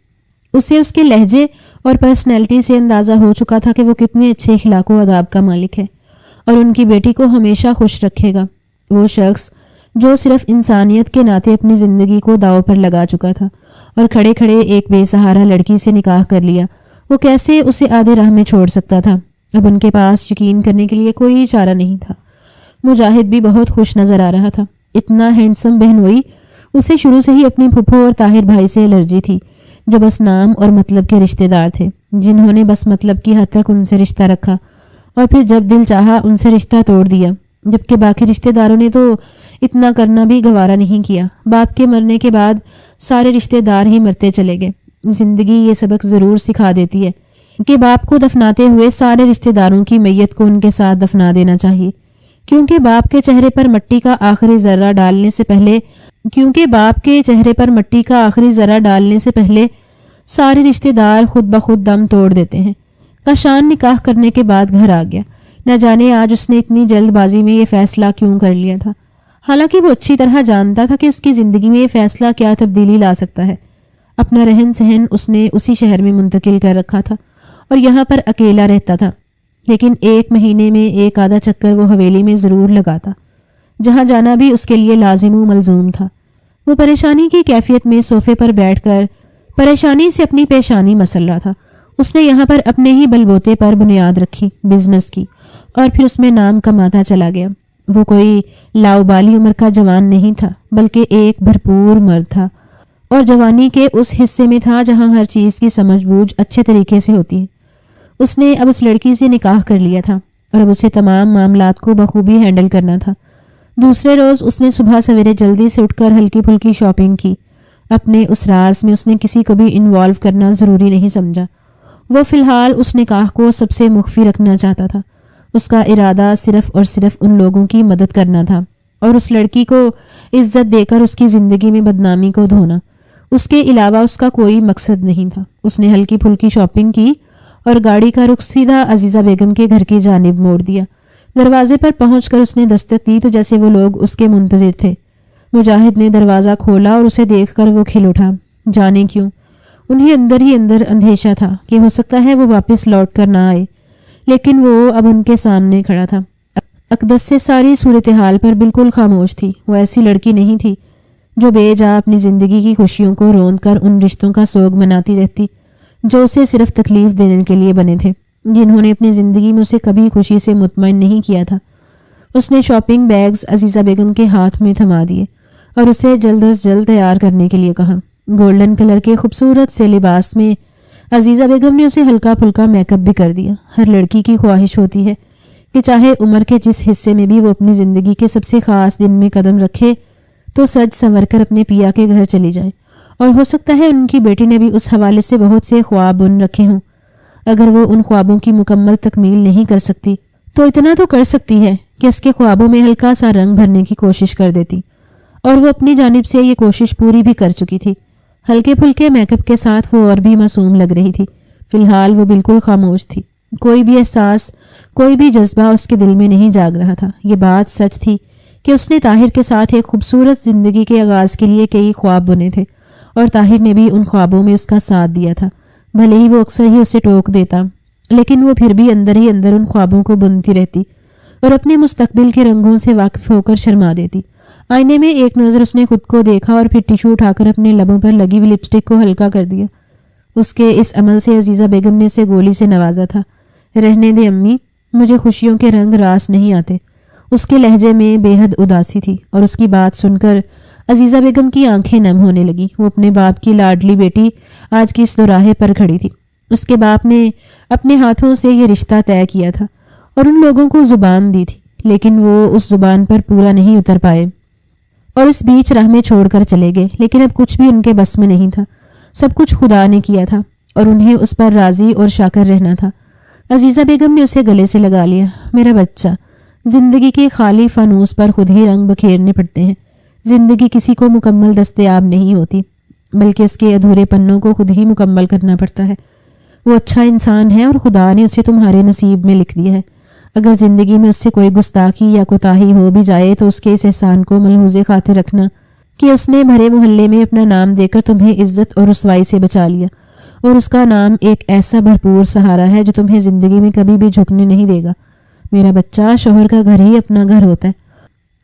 اسے اس کے لہجے اور پرسنالٹی سے اندازہ ہو چکا تھا کہ وہ کتنے اچھے اخلاق و آداب کا مالک ہے اور ان کی بیٹی کو ہمیشہ خوش رکھے گا۔ وہ شخص جو صرف انسانیت کے ناطے اپنی زندگی کو داؤ پر لگا چکا تھا اور کھڑے کھڑے ایک بے سہارا لڑکی سے نکاح کر لیا، وہ کیسے اسے آدھے راہ میں چھوڑ سکتا تھا؟ اب ان کے پاس یقین کرنے کے لیے کوئی چارہ نہیں تھا۔ مجاہد بھی بہت خوش نظر آ رہا تھا۔ اتنا ہینڈسم بہنوئی۔ اسے شروع سے ہی اپنی پھپھو اور طاہر بھائی سے الرجی تھی، جو بس نام اور مطلب کے رشتہ دار تھے، جنہوں نے بس مطلب کی حد تک ان سے رشتہ رکھا اور پھر جب دل چاہا ان سے رشتہ توڑ دیا، جبکہ باقی رشتہ داروں نے تو اتنا کرنا بھی گوارا نہیں کیا۔ باپ کے مرنے کے بعد سارے رشتہ دار ہی مرتے چلے گئے۔ زندگی یہ سبق ضرور سکھا دیتی ہے کہ باپ کو دفناتے ہوئے سارے رشتہ داروں کی میت کو ان کے ساتھ دفنا دینا چاہیے، کیونکہ باپ کے چہرے پر مٹی کا آخری ذرہ ڈالنے سے پہلے سارے رشتہ دار خود بخود دم توڑ دیتے ہیں۔ کشان نکاح کرنے کے بعد گھر آ گیا۔ نہ جانے آج اس نے اتنی جلد بازی میں یہ فیصلہ کیوں کر لیا تھا، حالانکہ وہ اچھی طرح جانتا تھا کہ اس کی زندگی میں یہ فیصلہ کیا تبدیلی لا سکتا ہے۔ اپنا رہن سہن اس نے اسی شہر میں منتقل کر رکھا تھا اور یہاں پر اکیلا رہتا تھا، لیکن ایک مہینے میں ایک آدھا چکر وہ حویلی میں ضرور لگاتا، جہاں جانا بھی اس کے لیے لازم و ملزوم تھا۔ وہ پریشانی کی کیفیت میں صوفے پر بیٹھ کر پریشانی سے اپنی پیشانی مسل رہا تھا۔ اس نے یہاں پر اپنے ہی بلبوتے پر بنیاد رکھی، بزنس کی، اور پھر اس میں نام کماتا چلا گیا۔ وہ کوئی لاؤبالی عمر کا جوان نہیں تھا، بلکہ ایک بھرپور مرد تھا، اور جوانی کے اس حصے میں تھا جہاں ہر چیز کی سمجھ بوجھ اچھے طریقے سے ہوتی ہے۔ اس نے اب اس لڑکی سے نکاح کر لیا تھا اور اب اسے تمام معاملات کو بخوبی ہینڈل کرنا تھا۔ دوسرے روز اس نے صبح سویرے جلدی سے اٹھ کر ہلکی پھلکی شاپنگ کی۔ اپنے اس راز میں اس نے کسی کو بھی انوالو کرنا ضروری نہیں سمجھا۔ وہ فی الحال اس نکاح کو سب سے مخفی رکھنا چاہتا تھا۔ اس کا ارادہ صرف اور صرف ان لوگوں کی مدد کرنا تھا اور اس لڑکی کو عزت دے کر اس کی زندگی میں بدنامی کو دھونا۔ اس کے علاوہ اس کا کوئی مقصد نہیں تھا۔ اس نے ہلکی پھلکی شاپنگ کی اور گاڑی کا رخ سیدھا عزیزہ بیگم کے گھر کی جانب موڑ دیا۔ دروازے پر پہنچ کر اس نے دستک دی تو جیسے وہ لوگ اس کے منتظر تھے۔ مجاہد نے دروازہ کھولا اور اسے دیکھ کر وہ کھل اٹھا۔ جانے کیوں، انہیں اندر ہی اندر اندیشہ تھا کہ ہو سکتا ہے وہ واپس لوٹ کر نہ آئے، لیکن وہ اب ان کے سامنے کھڑا تھا۔ اقدس سے ساری صورتحال پر بالکل خاموش تھی۔ وہ ایسی لڑکی نہیں تھی جو بے جا اپنی زندگی کی خوشیوں کو روند کر ان رشتوں کا سوگ مناتی رہتی جو اسے صرف تکلیف دینے کے لیے بنے تھے، جنہوں نے اپنی زندگی میں اسے کبھی خوشی سے مطمئن نہیں کیا تھا۔ اس نے شاپنگ بیگز عزیزہ بیگم کے ہاتھ میں تھما دیے اور اسے جلد از جلد تیار کرنے کے لیے کہا۔ گولڈن کلر کے خوبصورت سے لباس میں عزیزہ بیگم نے اسے ہلکا پھلکا میک اپ بھی کر دیا۔ ہر لڑکی کی خواہش ہوتی ہے کہ چاہے عمر کے جس حصے میں بھی وہ اپنی زندگی کے سب سے خاص دن میں قدم رکھے تو سج سنور کر اپنے پیا کے گھر چلی جائے، اور ہو سکتا ہے ان کی بیٹی نے بھی اس حوالے سے بہت سے خواب بن رکھے ہوں۔ اگر وہ ان خوابوں کی مکمل تکمیل نہیں کر سکتی تو اتنا تو کر سکتی ہے کہ اس کے خوابوں میں ہلکا سا رنگ بھرنے کی کوشش کر دیتی، اور وہ اپنی جانب سے یہ کوشش پوری بھی کر چکی تھی۔ ہلکے پھلکے میک اپ کے ساتھ وہ اور بھی معصوم لگ رہی تھی۔ فی الحال وہ بالکل خاموش تھی، کوئی بھی احساس، کوئی بھی جذبہ اس کے دل میں نہیں جاگ رہا تھا۔ یہ بات سچ تھی کہ اس نے طاہر کے ساتھ ایک خوبصورت زندگی کے آغاز کے لیے کئی خواب بنے تھے، اور طاہر نے بھی ان خوابوں میں اس کا ساتھ دیا تھا۔ بھلے ہی وہ اکثر ہی اسے ٹوک دیتا، لیکن وہ پھر بھی اندر ہی اندر ان خوابوں کو بنتی رہتی اور اپنے مستقبل کے رنگوں سے واقف ہو کر شرما دیتی۔ آئینے میں ایک نظر اس نے خود کو دیکھا اور پھر ٹیشو اٹھا کر اپنے لبوں پر لگی ہوئی لپسٹک کو ہلکا کر دیا۔ اس کے اس عمل سے عزیزہ بیگم نے اسے گولی سے نوازا تھا۔ رہنے دے امی، مجھے خوشیوں کے رنگ راس نہیں آتے۔ اس کے لہجے میں بے حد اداسی تھی، اور اس کی بات سن کر عزیزہ بیگم کی آنکھیں نم ہونے لگی۔ وہ اپنے باپ کی لاڈلی بیٹی آج کی اس دوراہے پر کھڑی تھی۔ اس کے باپ نے اپنے ہاتھوں سے یہ رشتہ طے کیا تھا اور ان لوگوں کو زبان دی تھی، لیکن وہ اس زبان پر پورا نہیں اتر پائے اور اس بیچ راہ میں چھوڑ کر چلے گئے۔ لیکن اب کچھ بھی ان کے بس میں نہیں تھا، سب کچھ خدا نے کیا تھا اور انہیں اس پر راضی اور شاکر رہنا تھا۔ عزیزہ بیگم نے اسے گلے سے لگا لیا۔ میرا بچہ، زندگی کے خالی فانوس پر خود ہی رنگ بکھیرنے پڑتے ہیں۔ زندگی کسی کو مکمل دستیاب نہیں ہوتی، بلکہ اس کے ادھورے پنوں کو خود ہی مکمل کرنا پڑتا ہے۔ وہ اچھا انسان ہے اور خدا نے اسے تمہارے نصیب میں لکھ دیا ہے۔ اگر زندگی میں اس سے کوئی گستاخی یا کوتاہی ہو بھی جائے تو اس کے اس احسان کو ملحوظ خاطر رکھنا کہ اس نے بھرے محلے میں اپنا نام دے کر تمہیں عزت اور رسوائی سے بچا لیا، اور اس کا نام ایک ایسا بھرپور سہارا ہے جو تمہیں زندگی میں کبھی بھی جھکنے نہیں دے گا۔ میرا بچہ، شوہر کا گھر ہی اپنا گھر ہوتا ہے،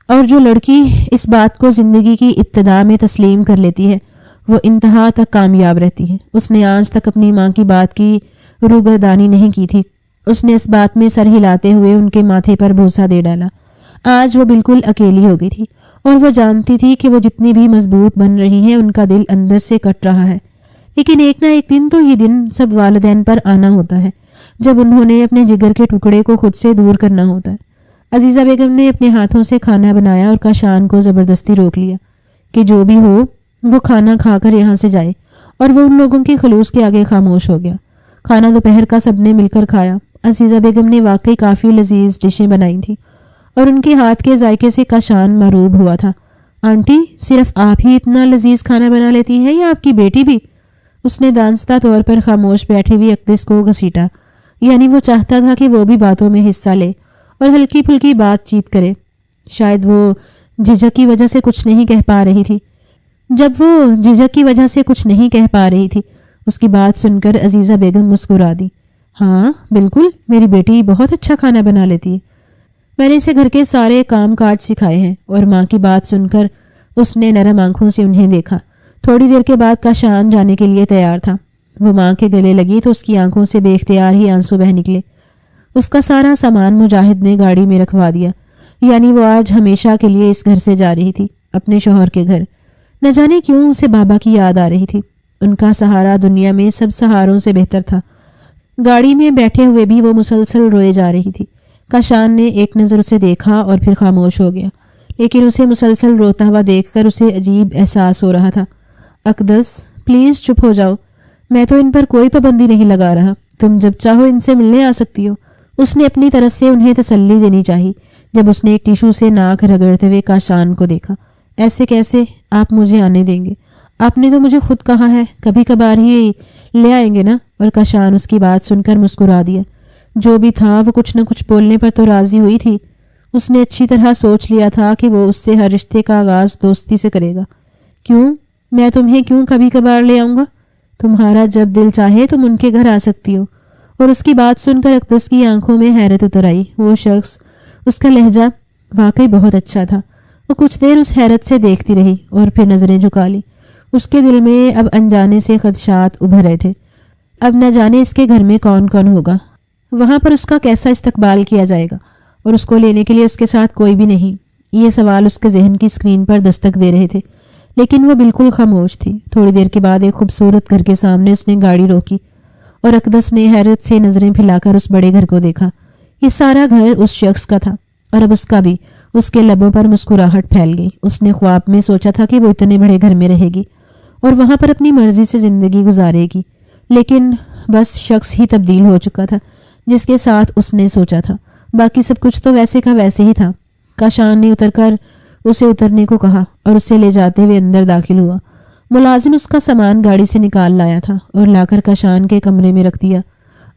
اور جو لڑکی اس بات کو زندگی کی ابتدا میں تسلیم کر لیتی ہے وہ انتہا تک کامیاب رہتی ہے۔ اس نے آج تک اپنی ماں کی بات کی روگردانی نہیں کی تھی۔ اس نے اس بات میں سر ہلاتے ہوئے ان کے ماتھے پر بوسہ دے ڈالا۔ آج وہ بالکل اکیلی ہو گئی تھی، اور وہ جانتی تھی کہ وہ جتنی بھی مضبوط بن رہی ہیں ان کا دل اندر سے کٹ رہا ہے۔ لیکن ایک نہ ایک دن تو یہ دن سب والدین پر آنا ہوتا ہے جب انہوں نے اپنے جگر کے ٹکڑے کو خود سے دور کرنا ہوتا ہے۔ عزیزہ بیگم نے اپنے ہاتھوں سے کھانا بنایا اور کاشان کو زبردستی روک لیا کہ جو بھی ہو وہ کھانا کھا کر یہاں سے جائے، اور وہ ان لوگوں کے خلوص کے آگے خاموش ہو گیا۔ کھانا دوپہر کا سب نے مل کر کھایا۔ عزیزہ بیگم نے واقعی کافی لذیذ ڈشیں بنائی تھیں، اور ان کے ہاتھ کے ذائقے سے کاشان معروب ہوا تھا۔ آنٹی، صرف آپ ہی اتنا لذیذ کھانا بنا لیتی ہیں یا آپ کی بیٹی بھی؟ اس نے دانستہ طور پر خاموش بیٹھی ہوئی اقدس کو گھسیٹا، یعنی وہ چاہتا تھا کہ وہ بھی باتوں میں حصہ لے اور ہلکی پھلکی بات چیت کرے۔ شاید وہ جھجک کی وجہ سے کچھ نہیں کہہ پا رہی تھی۔ جب وہ جھجک کی وجہ سے کچھ نہیں کہہ پا رہی تھی، اس کی بات سن کر عزیزہ بیگم مسکرا دی۔ ہاں بالکل، میری بیٹی بہت اچھا کھانا بنا لیتی ہے۔ میں نے اسے گھر کے سارے کام کاج سکھائے ہیں۔ اور ماں کی بات سن کر اس نے نرم آنکھوں سے انہیں دیکھا۔ تھوڑی دیر کے بعد کاشان جانے کے لیے تیار تھا۔ وہ ماں کے گلے لگی تو اس کی آنکھوں سے بے اختیار ہی آنسو بہہ نکلے۔ اس کا سارا سامان مجاہد نے گاڑی میں رکھوا دیا، یعنی وہ آج ہمیشہ کے لیے اس گھر سے جا رہی تھی، اپنے شوہر کے گھر۔ نہ جانے کیوں اسے بابا کی یاد آ رہی تھی۔ ان کا سہارا دنیا میں سب سہاروں سے بہتر تھا۔ گاڑی میں بیٹھے ہوئے بھی وہ مسلسل روئے جا رہی تھی۔ کاشان نے ایک نظر اسے دیکھا اور پھر خاموش ہو گیا، لیکن اسے مسلسل روتا ہوا دیکھ کر اسے عجیب احساس ہو رہا تھا۔ اقدس، پلیز چپ ہو جاؤ، میں تو ان پر کوئی پابندی نہیں لگا رہا، تم جب چاہو ان سے ملنے آ سکتی ہو۔ اس نے اپنی طرف سے انہیں تسلی دینی چاہی جب اس نے ایک ٹیشو سے ناک رگڑتے ہوئے کاشان کو دیکھا۔ ایسے کیسے؟ آپ مجھے آنے دیں گے؟ آپ نے تو مجھے خود کہا ہے کبھی کبھار ہی لے آئیں گے نا؟ اور کاشان اس کی بات سن کر مسکرا دیا۔ جو بھی تھا وہ کچھ نہ کچھ بولنے پر تو راضی ہوئی تھی۔ اس نے اچھی طرح سوچ لیا تھا کہ وہ اس سے ہر رشتے کا آغاز دوستی سے کرے گا۔ کیوں؟ میں تمہیں کیوں کبھی کبھار لے آؤں گا؟ تمہارا جب دل چاہے تم ان کے گھر آ سکتی ہو۔ اور اس کی بات سن کر اقدس کی آنکھوں میں حیرت اتر آئی۔ وہ شخص، اس کا لہجہ واقعی بہت اچھا تھا۔ وہ کچھ دیر اس حیرت سے دیکھتی رہی اور پھر نظریں جھکا لی۔ اس کے دل میں اب انجانے سے خدشات ابھر رہے تھے۔ اب نہ جانے اس کے گھر میں کون کون ہوگا، وہاں پر اس کا کیسا استقبال کیا جائے گا، اور اس کو لینے کے لیے اس کے ساتھ کوئی بھی نہیں۔ یہ سوال اس کے ذہن کی اسکرین پر دستک دے رہے تھے، لیکن وہ بالکل خاموش تھی۔ تھوڑی دیر کے بعد ایک خوبصورت گھر کے سامنے اس نے گاڑی روکی اور اقدس نے حیرت سے نظریں پھیلا کر اس بڑے گھر کو دیکھا۔ یہ سارا گھر اس شخص کا تھا، اور اب اس کا بھی۔ اس کے لبوں پر مسکراہٹ پھیل گئی۔ اس نے خواب میں سوچا تھا کہ وہ اتنے بڑے گھر میں رہے گی اور وہاں پر اپنی مرضی سے زندگی گزارے گی، لیکن بس شخص ہی تبدیل ہو چکا تھا جس کے ساتھ اس نے سوچا تھا۔ باقی سب کچھ تو ویسے کا ویسے ہی تھا۔ کاشان نے اتر کر اسے اترنے کو کہا اور اسے لے جاتے ہوئے اندر داخل ہوا۔ ملازم اس کا سامان گاڑی سے نکال لایا تھا اور لا کر کاشان کے کمرے میں رکھ دیا۔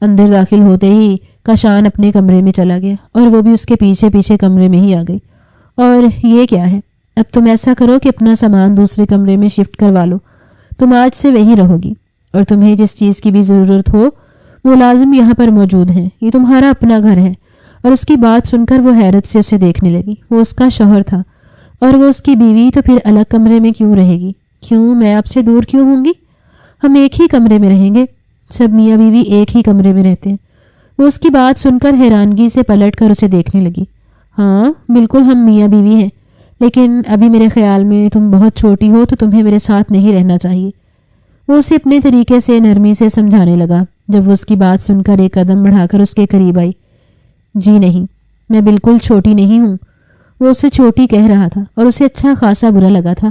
اندر داخل ہوتے ہی کاشان اپنے کمرے میں چلا گیا اور وہ بھی اس کے پیچھے پیچھے کمرے میں ہی آ گئی۔ اور یہ کیا ہے؟ اب تم ایسا کرو کہ اپنا سامان دوسرے کمرے میں شفٹ کروا لو، تم آج سے وہیں رہو گی، اور تمہیں جس چیز کی بھی ضرورت ہو ملازم یہاں پر موجود ہیں، یہ تمہارا اپنا گھر ہے۔ اور اس کی بات سن کر وہ حیرت سے اسے دیکھنے لگی۔ وہ اس کا شوہر تھا اور وہ اس کی بیوی، تو پھر الگ کمرے میں کیوں رہے گی؟ کیوں میں آپ سے دور کیوں ہوں گی؟ ہم ایک ہی کمرے میں رہیں گے، سب میاں بیوی ایک ہی کمرے میں رہتے ہیں۔ وہ اس کی بات سن کر حیرانگی سے پلٹ کر اسے دیکھنے لگی۔ ہاں بالکل ہم میاں بیوی ہیں، لیکن ابھی میرے خیال میں تم بہت چھوٹی ہو تو تمہیں میرے ساتھ نہیں رہنا چاہیے۔ وہ اسے اپنے طریقے سے نرمی سے سمجھانے لگا۔ جب وہ اس کی بات سن کر ایک قدم بڑھا کر اس کے قریب آئی۔ جی نہیں، میں بالکل چھوٹی نہیں ہوں۔ وہ اسے چھوٹی کہہ رہا تھا اور اسے اچھا خاصا برا لگا تھا۔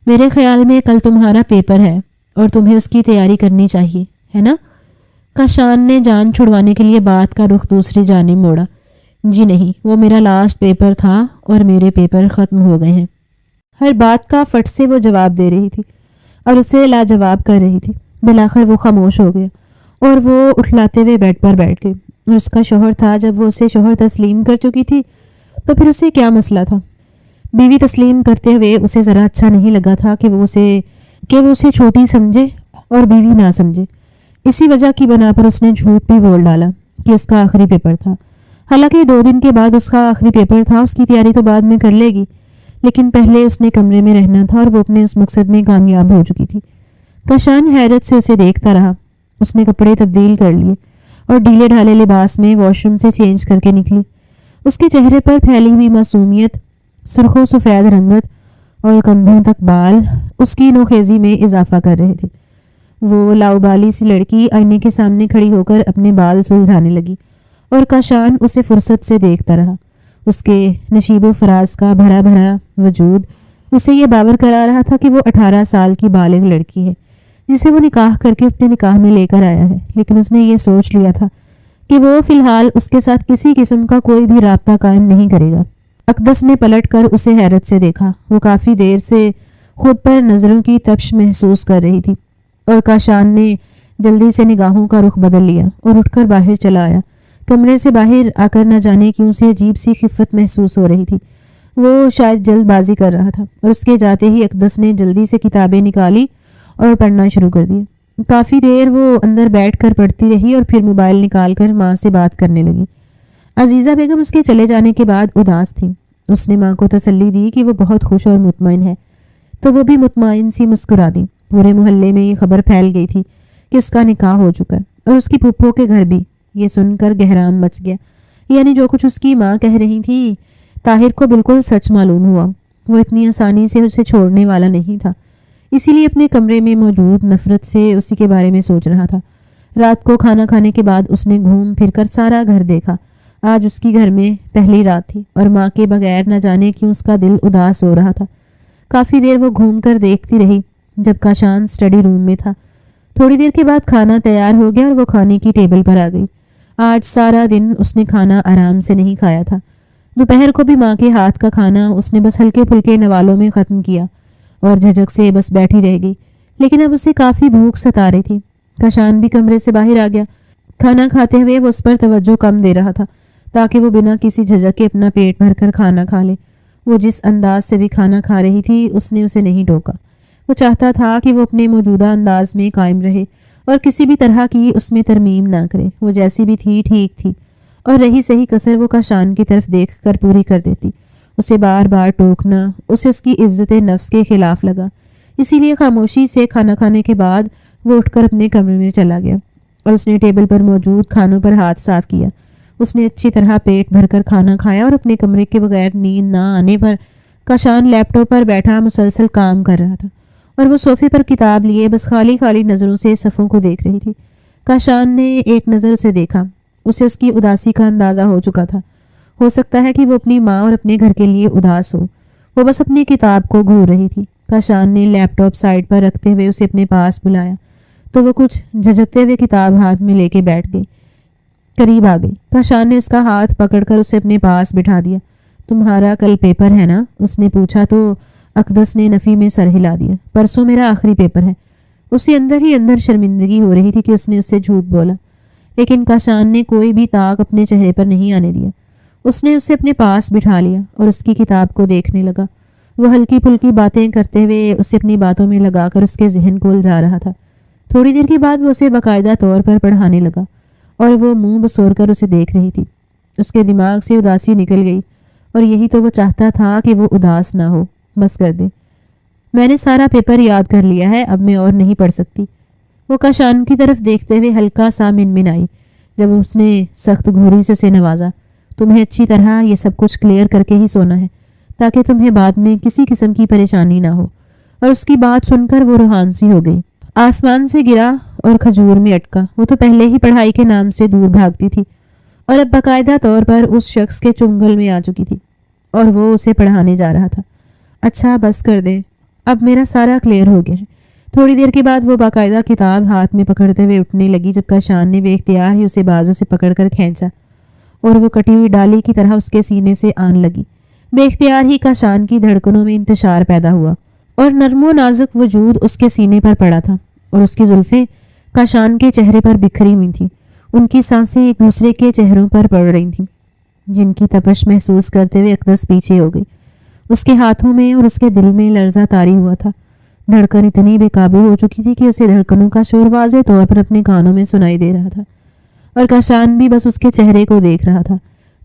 میرے خیال میں کل تمہارا پیپر ہے اور تمہیں اس کی تیاری کرنی چاہیے، ہے نا؟ کاشان نے جان چھڑوانے کے لیے بات کا رخ دوسری جانب موڑا۔ جی نہیں، وہ میرا لاسٹ پیپر تھا اور میرے پیپر ختم ہو گئے ہیں۔ ہر بات کا فٹ سے وہ جواب دے رہی تھی اور اسے لاجواب کر رہی تھی۔ بالآخر وہ خاموش ہو گیا اور وہ اٹھلاتے ہوئے بیڈ پر بیٹھ گئی۔ اور اس کا شوہر تھا، جب وہ اسے شوہر تسلیم کر چکی تھی تو پھر اسے کیا مسئلہ تھا؟ بیوی تسلیم کرتے ہوئے اسے ذرا اچھا نہیں لگا تھا کہ وہ اسے چھوٹی سمجھے اور بیوی نہ سمجھے۔ اسی وجہ کی بنا پر اس نے جھوٹ بھی بول ڈالا کہ اس کا آخری پیپر تھا۔ حالانکہ 2 دن کے بعد اس کا آخری پیپر تھا، اس کی تیاری تو بعد میں کر لے گی، لیکن پہلے اس نے کمرے میں رہنا تھا اور وہ اپنے اس مقصد میں کامیاب ہو چکی تھی۔ کاشان حیرت سے اسے دیکھتا رہا۔ اس نے کپڑے تبدیل کر لیے اور ڈھیلے ڈھالے لباس میں واش روم سے چینج کر کے نکلی۔ اس کے چہرے پر پھیلی ہوئی معصومیت، سرخ و سفید رنگت اور کندھوں تک بال اس کی نوخیزی میں اضافہ کر رہے تھے۔ وہ لاؤبالی سی لڑکی آئینے کے سامنے کھڑی ہو کر اپنے بال سلجھانے لگی اور کاشان اسے فرصت سے دیکھتا رہا۔ اس کے نشیب و فراز کا بھرا بھرا وجود اسے یہ باور کرا رہا تھا کہ وہ 18 سال کی بالغ لڑکی ہے جسے وہ نکاح کر کے اپنے نکاح میں لے کر آیا ہے، لیکن اس نے یہ سوچ لیا تھا کہ وہ فی الحال اس کے ساتھ کسی قسم کا کوئی بھی رابطہ قائم نہیں کرے گا۔ اقدس نے پلٹ کر اسے حیرت سے دیکھا۔ وہ کافی دیر سے خود پر نظروں کی تپش محسوس کر رہی تھی اور کاشان نے جلدی سے نگاہوں کا رخ بدل لیا اور اٹھ کر باہر چلا آیا۔ کمرے سے باہر آ کر نہ جانے کیوں سے عجیب سی خفت محسوس ہو رہی تھی۔ وہ شاید جلد بازی کر رہا تھا اور اس کے جاتے ہی اقدس نے جلدی سے کتابیں نکالی اور پڑھنا شروع کر دیا۔ کافی دیر وہ اندر بیٹھ کر پڑھتی رہی اور پھر موبائل نکال کر ماں سے بات کرنے لگی۔ عزیزہ بیگم اس کے چلے جانے کے بعد اداس تھی۔ اس نے ماں کو تسلی دی کہ وہ بہت خوش اور مطمئن ہے، تو وہ بھی مطمئن سی مسکرا دی۔ پورے محلے میں یہ خبر پھیل گئی تھی کہ اس کا نکاح ہو چکا ہے اور اس کی پھپھو کے گھر بھی۔ یہ سن کر گہرام مچ گیا، یعنی جو کچھ اس کی ماں کہہ رہی تھی طاہر کو بالکل سچ معلوم ہوا۔ وہ اتنی آسانی سے اسے چھوڑنے والا نہیں تھا، اسی لیے اپنے کمرے میں موجود نفرت سے اسی کے بارے میں سوچ رہا تھا۔ رات کو کھانا کھانے کے بعد اس نے گھوم پھر کر سارا گھر دیکھا۔ آج اس کی گھر میں پہلی رات تھی اور ماں کے بغیر نہ جانے کیوں اس کا دل اداس ہو رہا تھا۔ کافی دیر وہ گھوم کر دیکھتی رہی جب کاشان اسٹڈی روم میں تھا۔ تھوڑی دیر کے بعد کھانا تیار ہو گیا اور وہ کھانے کی ٹیبل پر آ گئی۔ آج سارا دن اس نے کھانا آرام سے نہیں کھایا تھا۔ دوپہر کو بھی ماں کے ہاتھ کا کھانا اس نے بس ہلکے پھلکے نوالوں میں ختم کیا اور جھجک سے بس بیٹھی رہ گئی، لیکن اب اسے کافی بھوک ستا رہی تھی۔ کاشان بھی کمرے سے باہر آ گیا۔ کھانا کھاتے ہوئے وہ اس پر توجہ کم دے رہا تھا تاکہ وہ بنا کسی جھجک کے اپنا پیٹ بھر کر کھانا کھا لے۔ وہ جس انداز سے بھی کھانا کھا رہی تھی اس نے اسے نہیں ٹوکا۔ وہ چاہتا تھا کہ وہ اپنے موجودہ انداز میں قائم رہے اور کسی بھی طرح کی اس میں ترمیم نہ کرے۔ وہ جیسی بھی تھی ٹھیک تھی اور رہی صحیح کسر وہ کاشان کی طرف دیکھ کر پوری کر دیتی۔ اسے بار بار ٹوکنا اسے اس کی عزت نفس کے خلاف لگا، اسی لیے خاموشی سے کھانا کھانے کے بعد وہ اٹھ کر اپنے کمرے میں چلا گیا اور اس نے ٹیبل پر موجود کھانوں پر ہاتھ صاف کیا۔ اس نے اچھی طرح پیٹ بھر کر کھانا کھایا اور اپنے کمرے کے بغیر نیند نہ آنے پر کاشان لیپ ٹاپ پر بیٹھا مسلسل کام کر رہا تھا اور وہ صوفے پر کتاب لیے بس خالی خالی نظروں سے صفوں کو دیکھ رہی تھی۔ کاشان نے ایک نظر اسے دیکھا۔ اسے اس کی اداسی کا اندازہ ہو چکا تھا۔ ہو سکتا ہے کہ وہ اپنی ماں اور اپنے گھر کے لیے اداس ہو۔ وہ بس اپنی کتاب کو گھور رہی تھی۔ کاشان نے لیپ ٹاپ سائڈ پر رکھتے ہوئے اسے اپنے پاس بلایا تو وہ کچھ جھجکتے ہوئے کتاب ہاتھ میں لے کے بیٹھ گئی۔ قریب آ گئی۔ کاشان نے اس کا ہاتھ پکڑ کر اسے اپنے پاس بٹھا دیا۔ تمہارا کل پیپر ہے نا؟ اس نے پوچھا تو اقدس نے نفی میں سر ہلا دیا۔ پرسوں میرا آخری پیپر ہے۔ اسے اندر ہی اندر شرمندگی ہو رہی تھی کہ اس نے اس سے جھوٹ بولا، لیکن کاشان نے کوئی بھی طاق اپنے چہرے پر نہیں آنے دیا۔ اس نے اسے اپنے پاس بٹھا لیا اور اس کی کتاب کو دیکھنے لگا۔ وہ ہلکی پھلکی باتیں کرتے ہوئے اسے اپنی باتوں میں لگا کر اس کے ذہن کو الجھا رہا تھا۔ تھوڑی دیر کے بعد وہ اسے باقاعدہ طور پر پڑھانے لگا اور وہ منہ بسور کر اسے دیکھ رہی تھی۔ اس کے دماغ سے اداسی نکل گئی، اور یہی تو وہ چاہتا تھا کہ وہ اداس نہ ہو۔ بس کر دے، میں نے سارا پیپر یاد کر لیا ہے، اب میں اور نہیں پڑھ سکتی۔ وہ کاشان کی طرف دیکھتے ہوئے ہلکا سا منمنائی جب اس نے سخت گھوری سے اسے نوازا۔ تمہیں اچھی طرح یہ سب کچھ کلیئر کر کے ہی سونا ہے تاکہ تمہیں بعد میں کسی قسم کی پریشانی نہ ہو۔ اور اس کی بات سن کر وہ روحان سی ہو گئی۔ آسمان سے گرا اور کھجور میں اٹکا۔ وہ تو پہلے ہی پڑھائی کے نام سے دور بھاگتی تھی اور اب باقاعدہ طور پر اس شخص کے چنگل میں آ چکی تھی اور وہ اسے پڑھانے جا رہا تھا۔ اچھا بس کر دے، اب میرا سارا کلیئر ہو گیا ہے۔ تھوڑی دیر کے بعد وہ باقاعدہ کتاب ہاتھ میں پکڑتے ہوئے اٹھنے لگی جب کاشان نے بے اختیار ہی اسے بازو سے پکڑ کر کھینچا اور وہ کٹی ہوئی ڈالی کی طرح اس کے سینے سے آن لگی۔ بے اختیار ہی کاشان کی دھڑکنوں میں انتشار پیدا ہوا اور نرم و نازک وجود اس کے سینے پر پڑا تھا اور اس کی زلفیں کاشان کے چہرے پر بکھری ہوئی تھیں۔ ان کی سانسیں ایک دوسرے کے چہروں پر پڑ رہی تھیں، جن کی تپش محسوس کرتے ہوئے اقدس پیچھے ہو گئی۔ اس کے ہاتھوں میں اور اس کے دل میں لرزہ طاری ہوا تھا۔ دھڑکن اتنی بے قابو ہو چکی تھی کہ اسے دھڑکنوں کا شور واضح طور پر اپنے کانوں میں سنائی دے رہا تھا، اور کاشان بھی بس اس کے چہرے کو دیکھ رہا تھا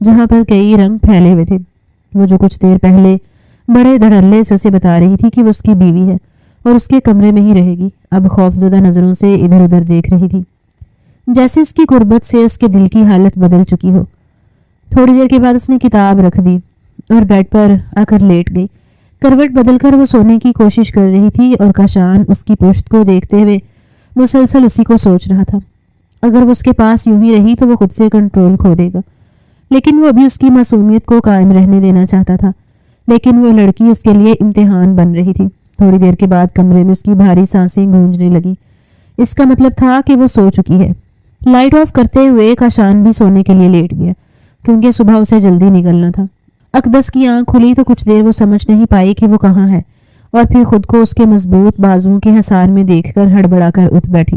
جہاں پر کئی رنگ پھیلے ہوئے تھے۔ وہ جو کچھ دیر پہلے بڑے دھڑلے سے اسے بتا رہی تھی کہ وہ اس کی بیوی ہے اور اس کے کمرے میں ہی رہے گی، اب خوفزدہ نظروں سے ادھر ادھر دیکھ رہی تھی جیسے اس کی قربت سے اس کے دل کی حالت بدل چکی ہو۔ تھوڑی دیر کے بعد اس نے کتاب رکھ دی اور بیڈ پر آ کر لیٹ گئی۔ کروٹ بدل کر وہ سونے کی کوشش کر رہی تھی اور کاشان اس کی پشت کو دیکھتے ہوئے مسلسل اسی کو سوچ رہا تھا۔ اگر وہ اس کے پاس یوں ہی رہی تو وہ خود سے کنٹرول کھو دے گا، لیکن وہ ابھی اس کی معصومیت کو قائم رہنے دینا چاہتا تھا۔ لیکن وہ لڑکی اس کے لیے امتحان بن رہی تھی۔ تھوڑی دیر کے بعد کمرے میں اس کی بھاری سانسیں گونجنے لگیں۔ اس کا مطلب تھا کہ وہ سو چکی ہے۔ لائٹ آف کرتے ہوئے کاشان بھی سونے کے لیے لیٹ گیا کیونکہ صبح اسے جلدی نکلنا تھا۔ اقدس کی آنکھ کھلی تو کچھ دیر وہ سمجھ نہیں پائی کہ وہ کہاں ہے، اور پھر خود کو اس کے مضبوط بازوؤں کے حصار میں دیکھ کر ہڑبڑا کر اٹھ بیٹھی،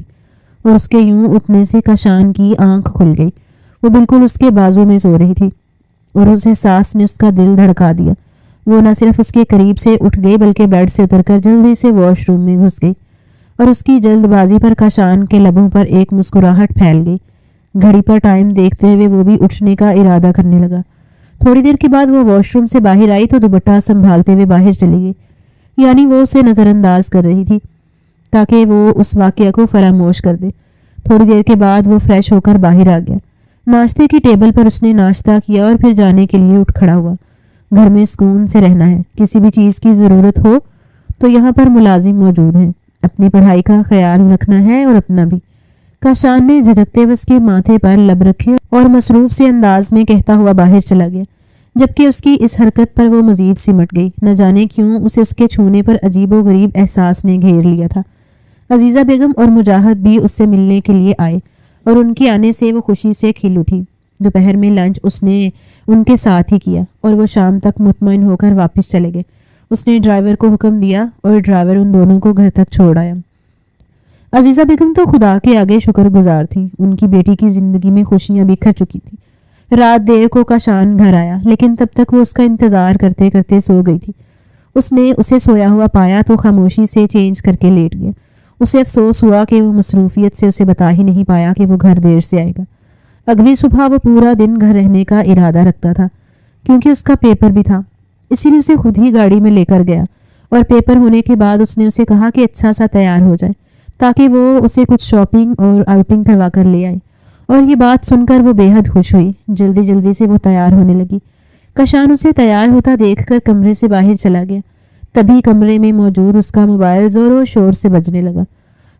اور اس کے یوں اٹھنے سے کاشان کی آنکھ کھل گئی۔ وہ بالکل اس کے بازو میں سو رہی تھی اور اس احساس نے اس کا دل دھڑکا دیا۔ وہ نہ صرف اس کے قریب سے اٹھ گئی بلکہ بیڈ سے اتر کر جلدی سے واش روم میں گھس گئی، اور اس کی جلد بازی پر کاشان کے لبوں پر ایک مسکراہٹ پھیل گئی۔ گھڑی پر ٹائم دیکھتے ہوئے وہ بھی اٹھنے کا ارادہ کرنے لگا۔ تھوڑی دیر کے بعد وہ واش روم سے باہر آئی تو دوپٹہ سنبھالتے ہوئے باہر چلی گئی، یعنی وہ اسے نظر انداز کر رہی تھی تاکہ وہ اس واقعہ کو فراموش کر دے۔ تھوڑی دیر کے بعد وہ فریش ہو کر باہر آ گیا۔ ناشتے کی ٹیبل پر اس نے ناشتہ کیا اور پھر جانے کے لیے اٹھ کھڑا ہوا۔ گھر میں سکون سے رہنا ہے، کسی بھی چیز کی ضرورت ہو تو یہاں پر ملازم موجود ہیں، اپنی پڑھائی کا خیال رکھنا ہے اور اپنا بھی۔ کاشان نے جھجکتے ہوئے اس کے ماتھے پر لب رکھے اور مصروف سے انداز میں کہتا ہوا باہر چلا گیا، جبکہ اس کی اس حرکت پر وہ مزید سمٹ گئی۔ نہ جانے کیوں اسے اس کے چھونے پر عجیب و غریب احساس نے گھیر لیا تھا۔ عزیزہ بیگم اور مجاہد بھی اس سے ملنے کے لیے آئے اور ان کے آنے سے وہ خوشی سے کھل اٹھی۔ دوپہر میں لنچ اس نے ان کے ساتھ ہی کیا اور وہ شام تک مطمئن ہو کر واپس چلے گئے۔ اس نے ڈرائیور کو حکم دیا اور ڈرائیور ان دونوں کو گھر تک چھوڑ آیا۔ عزیزہ بیگم تو خدا کے آگے شکر گزار تھیں، ان کی بیٹی کی زندگی میں خوشیاں بکھر چکی تھیں۔ رات دیر کو کاشان گھر آیا، لیکن تب تک وہ اس کا انتظار کرتے کرتے سو گئی تھی۔ اس نے اسے سویا ہوا پایا تو خاموشی سے چینج کر کے لیٹ گیا۔ اسے افسوس ہوا کہ وہ مصروفیت سے اسے بتا ہی نہیں پایا کہ وہ گھر دیر سے آئے گا۔ اگلی صبح وہ پورا دن گھر رہنے کا ارادہ رکھتا تھا کیونکہ اس کا پیپر بھی تھا، اسی لیے اسے خود ہی گاڑی میں لے کر گیا، اور پیپر ہونے کے بعد اس نے اسے کہا کہ اچھا سا تیار ہو جائے تاکہ وہ اسے کچھ شاپنگ اور آؤٹنگ کروا کر لے آئے۔ اور یہ بات سن کر وہ بے حد خوش ہوئی۔ جلدی جلدی سے وہ تیار ہونے لگی۔ کاشان اسے تیار ہوتا دیکھ کر کمرے سے باہر چلا گیا۔ تبھی کمرے میں موجود اس کا موبائل زور و شور سے بجنے لگا۔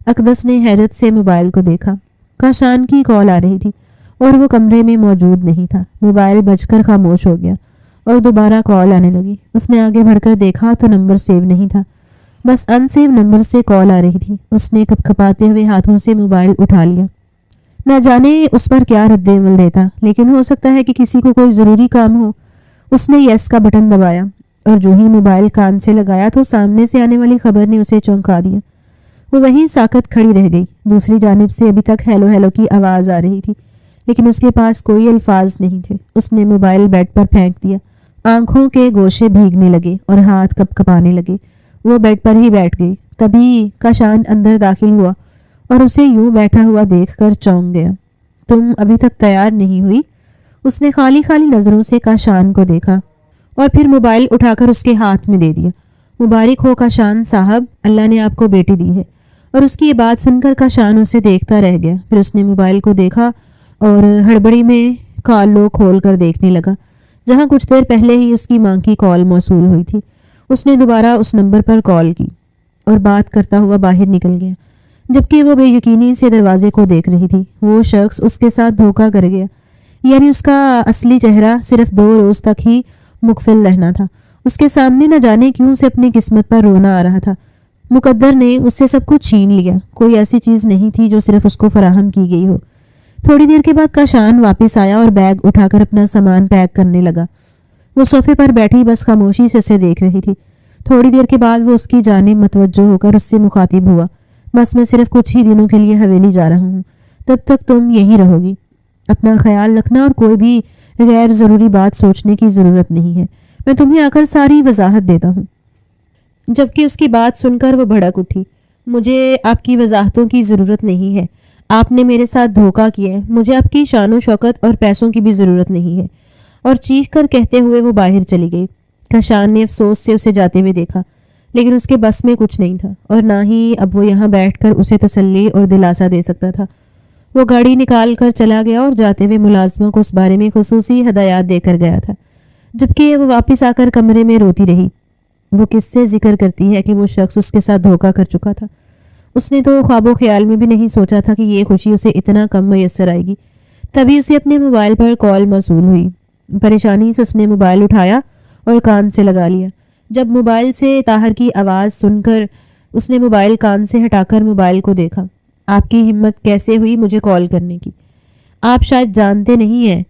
اقدس نے حیرت سے موبائل کو دیکھا۔ کاشان کی کال آ رہی تھی اور وہ کمرے میں موجود نہیں تھا۔ موبائل بج کر خاموش ہو گیا اور دوبارہ کال آنے لگی۔ اس نے آگے بڑھ کر دیکھا تو نمبر سیو نہیں تھا، بس ان سیو نمبر سے کال آ رہی تھی۔ اس نے کپکپاتے ہوئے ہاتھوں سے موبائل اٹھا لیا۔ نہ جانے اس پر کیا رد عمل دیتا، لیکن ہو سکتا ہے کہ کسی کو کوئی ضروری کام ہو۔ اس نے یس کا بٹن دبایا اور جو ہی موبائل کان سے لگایا تو سامنے سے آنے والی خبر نے اسے چونکا دیا۔ وہ وہیں ساکت کھڑی رہ گئی۔ دوسری جانب سے ابھی تک ہیلو ہیلو کی آواز آ رہی تھی، لیکن اس کے پاس کوئی الفاظ نہیں تھے۔ اس نے موبائل بیڈ پر پھینک دیا۔ آنکھوں کے گوشے بھیگنے لگے اور ہاتھ کپ کپانے لگے۔ وہ بیڈ پر ہی بیٹھ گئی۔ تبھی کاشان اندر داخل ہوا اور اسے یوں بیٹھا ہوا دیکھ کر چونک گیا۔ تم ابھی تک تیار نہیں ہوئی؟ اس نے خالی خالی نظروں سے کاشان کو دیکھا اور پھر موبائل اٹھا کر اس کے ہاتھ میں دے دیا۔ مبارک ہو کاشان صاحب، اللہ نے آپ کو بیٹی دی ہے۔ اور اس کی یہ بات سن کر کاشان اسے دیکھتا رہ گیا۔ پھر اس نے موبائل کو دیکھا اور ہڑبڑی میں کال لو کھول کر دیکھنے لگا، جہاں کچھ دیر پہلے ہی اس کی ماں کی کال موصول ہوئی تھی۔ اس نے دوبارہ اس نمبر پر کال کی اور بات کرتا ہوا باہر نکل گیا، جبکہ وہ بے یقینی سے دروازے کو دیکھ رہی تھی۔ وہ شخص اس کے ساتھ دھوکہ کر گیا، یعنی اس کا اصلی چہرہ صرف 2 روز تک ہی مخفل رہنا تھا۔ اس کے سامنے نہ جانے کیوں سے اپنی قسمت پر رونا آ رہا تھا۔ مقدر نے اس سے سب کچھ چھین لیا۔ کوئی ایسی چیز نہیں تھی جو صرف اس کو فراہم کی گئی ہو۔ تھوڑی دیر کے بعد کاشان واپس آیا اور بیگ اٹھا کر اپنا سامان پیک کرنے لگا۔ وہ صوفے پر بیٹھی بس خاموشی سے اسے دیکھ رہی تھی۔ تھوڑی دیر کے بعد وہ اس کی جانب متوجہ ہو کر اس سے مخاطب ہوا۔ بس میں صرف کچھ ہی دنوں کے لیے حویلی جا رہا ہوں، تب تک تم یہیں رہو گی۔ اپنا خیال رکھنا اور کوئی بھی غیر ضروری بات سوچنے کی ضرورت نہیں ہے۔ میں تمہیں آ کر ساری وضاحت دیتا ہوں۔ جبکہ اس کی بات سن کر وہ بھڑک اٹھی۔ مجھے آپ کی وضاحتوں کی ضرورت نہیں ہے۔ آپ نے میرے ساتھ دھوکہ کیا ہے۔ مجھے آپ کی شان و شوکت اور پیسوں کی بھی ضرورت نہیں ہے۔ اور چیخ کر کہتے ہوئے وہ باہر چلی گئی۔ کاشان نے افسوس سے اسے جاتے ہوئے دیکھا، لیکن اس کے بس میں کچھ نہیں تھا اور نہ ہی اب وہ یہاں بیٹھ کر اسے تسلی اور دلاسا دے سکتا تھا۔ وہ گاڑی نکال کر چلا گیا اور جاتے ہوئے ملازموں کو اس بارے میں خصوصی ہدایات دے کر گیا تھا، جبکہ وہ واپس آ کر کمرے میں روتی رہی۔ وہ کس سے ذکر کرتی ہے کہ وہ شخص اس کے ساتھ دھوکہ کر چکا تھا؟ اس نے تو خواب و خیال میں بھی نہیں سوچا تھا کہ یہ خوشی اسے اتنا کم میسر آئے گی۔ تبھی اسے اپنے موبائل پر کال موصول ہوئی۔ پریشانی سے اس نے موبائل اٹھایا اور کان سے لگا لیا۔ جب موبائل سے طاہر کی آواز سن کر اس نے موبائل کان سے ہٹا کر موبائل کو دیکھا۔ آپ کی ہمت کیسے ہوئی مجھے کال کرنے کی؟ آپ شاید جانتے نہیں ہیں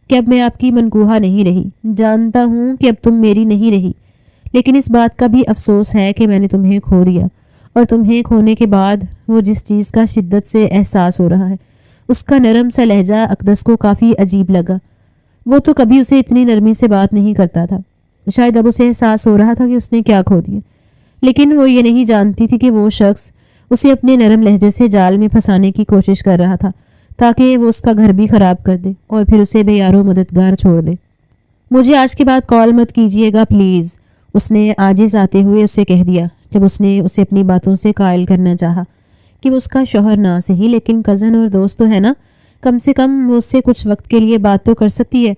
کہ اب میں آپ کی منکوہا نہیں رہی۔ جانتا ہوں کہ اب تم میری نہیں رہی، لیکن اس بات کا بھی افسوس ہے کہ میں نے تمہیں کھو دیا، اور تمہیں کھونے کے بعد وہ جس چیز کا شدت سے احساس ہو رہا ہے، اس کا نرم سا لہجہ اقدس کو کافی عجیب لگا۔ وہ تو کبھی اسے اتنی نرمی سے بات نہیں کرتا تھا۔ شاید اب اسے احساس ہو رہا تھا کہ اس نے کیا کھو دیا، لیکن وہ یہ نہیں جانتی تھی کہ وہ شخص اسے اپنے نرم لہجے سے جال میں پھنسانے کی کوشش کر رہا تھا، تاکہ وہ اس کا گھر بھی خراب کر دے اور پھر اسے بے یار و مددگار چھوڑ دے۔ مجھے آج کے بعد کال مت کیجیے گا پلیز، اس نے عاجز آتے ہوئے اسے کہہ دیا، جب اس نے اسے اپنی باتوں سے قائل کرنا چاہا کہ وہ اس کا شوہر نہ صحیح لیکن کزن اور دوست تو ہے نا، کم سے کم وہ اس سے کچھ وقت کے لیے بات تو کر سکتی ہے۔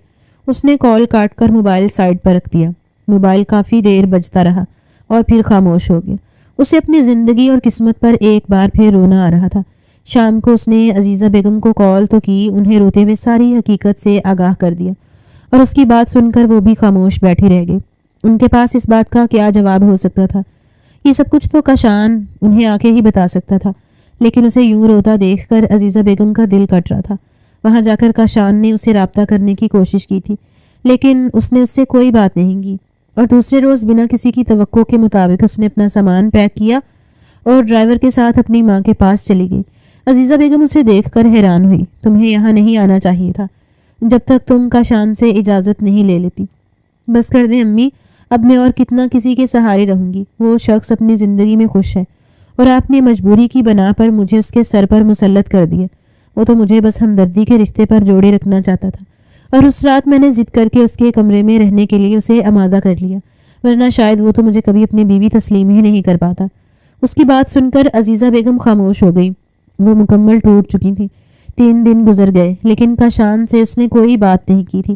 اس نے کال کاٹ کر موبائل سائڈ پر رکھ دیا۔ موبائل کافی دیر بجتا رہا اور پھر خاموش ہو گیا۔ اسے اپنی زندگی اور قسمت پر ایک بار پھر رونا آ رہا تھا۔ شام کو اس نے عزیزہ بیگم کو کال تو کی، انہیں روتے ہوئے ساری حقیقت سے آگاہ کر دیا، اور اس کی بات سن کر وہ بھی خاموش بیٹھی رہ گئی۔ ان کے پاس اس بات کا کیا جواب ہو سکتا تھا؟ یہ سب کچھ تو کاشان انہیں آ کے ہی بتا سکتا تھا، لیکن اسے یوں روتا دیکھ کر عزیزہ بیگم کا دل کٹ رہا تھا۔ وہاں جا کر کاشان نے اسے رابطہ کرنے کی کوشش کی تھی، لیکن اس نے اس سے کوئی بات نہیں کی، اور دوسرے روز بنا کسی کی توقع کے مطابق اس نے اپنا سامان پیک کیا اور ڈرائیور کے ساتھ اپنی ماں کے پاس چلی گئی۔ عزیزہ بیگم اسے دیکھ کر حیران ہوئی۔ تمہیں یہاں نہیں آنا چاہیے تھا جب تک تم کاشان سے اجازت نہیں لے لیتی۔ بس کر دیں امی، اب میں اور کتنا کسی کے سہارے رہوں گی؟ وہ شخص اپنی زندگی میں خوش ہے اور آپ نے مجبوری کی بنا پر مجھے اس کے سر پر مسلط کر دیا۔ وہ تو مجھے بس ہمدردی کے رشتے پر جوڑے رکھنا چاہتا تھا، اور اس رات میں نے ضد کر کے اس کے کمرے میں رہنے کے لیے اسے آمادہ کر لیا، ورنہ شاید وہ تو مجھے کبھی اپنی بیوی تسلیم ہی نہیں کر پاتا۔ اس کی بات سن کر عزیزہ بیگم خاموش ہو گئی۔ وہ مکمل ٹوٹ چکی تھی۔ 3 دن گزر گئے، لیکن کاشان سے اس نے کوئی بات نہیں کی تھی۔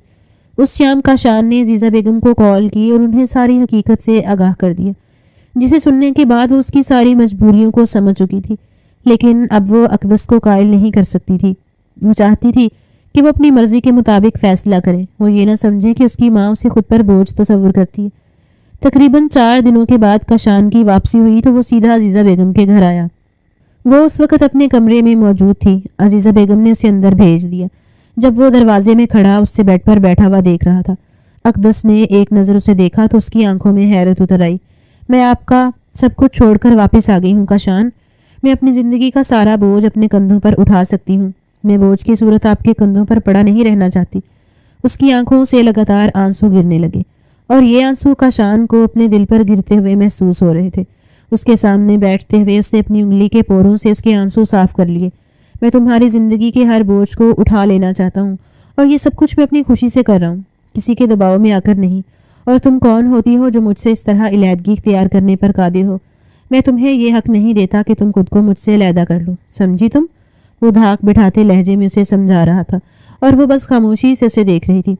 اس شام کاشان نے عزیزہ بیگم کو کال کی اور انہیں ساری حقیقت سے آگاہ کر دیا، جسے سننے کے بعد وہ اس کی ساری مجبوریوں کو سمجھ چکی تھی، لیکن اب وہ اقدس کو قائل نہیں کر سکتی تھی۔ وہ چاہتی تھی کہ وہ اپنی مرضی کے مطابق فیصلہ کرے، وہ یہ نہ سمجھے کہ اس کی ماں اسے خود پر بوجھ تصور کرتی ہے۔ تقریباً 4 دنوں کے بعد کاشان کی واپسی ہوئی تو وہ سیدھا عزیزہ بیگم کے گھر آیا۔ وہ اس وقت اپنے کمرے میں موجود تھی۔ عزیزہ بیگم نے اسے اندر بھیج دیا۔ جب وہ دروازے میں کھڑا اس سے بیڈ پر بیٹھا ہوا دیکھ رہا تھا، اقدس نے ایک نظر اسے دیکھا تو اس کی آنکھوں میں حیرت اتر آئی۔ میں آپ کا سب کچھ چھوڑ کر واپس آ گئی ہوں کاشان۔ میں اپنی زندگی کا سارا بوجھ اپنے کندھوں پر اٹھا سکتی ہوں۔ میں بوجھ کی صورت آپ کے کندھوں پر پڑا نہیں رہنا چاہتی۔ اس کی آنکھوں سے لگاتار آنسو گرنے لگے اور یہ آنسو کاشان کو اپنے دل پر گرتے ہوئے محسوس ہو رہے تھے۔ اس کے سامنے بیٹھتے ہوئے اس نے اپنی انگلی کے پوروں سے اس کے آنسو صاف کر لیے۔ میں تمہاری زندگی کے ہر بوجھ کو اٹھا لینا چاہتا ہوں اور یہ سب کچھ میں اپنی خوشی سے کر رہا ہوں، کسی کے دباؤ میں آ کر نہیں۔ اور تم کون ہوتی ہو جو مجھ سے اس طرح علیحدگی اختیار کرنے پر قادر ہو؟ میں تمہیں یہ حق نہیں دیتا کہ تم خود کو مجھ سے علیحدہ کر لو، سمجھی تم؟ وہ دھاک بٹھاتے لہجے میں اسے سمجھا رہا تھا اور وہ بس خاموشی سے اسے دیکھ رہی تھی۔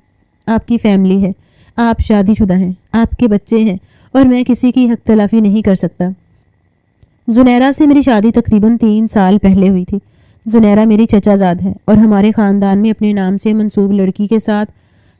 آپ کی فیملی ہے، آپ شادی شدہ ہیں، آپ کے بچے ہیں اور میں کسی کی حق تلافی نہیں کر سکتا۔ زنیرہ سے میری شادی تقریباً 3 سال پہلے ہوئی تھی۔ زنیرہ میری چچا زاد ہے اور ہمارے خاندان میں اپنے نام سے منسوب لڑکی کے ساتھ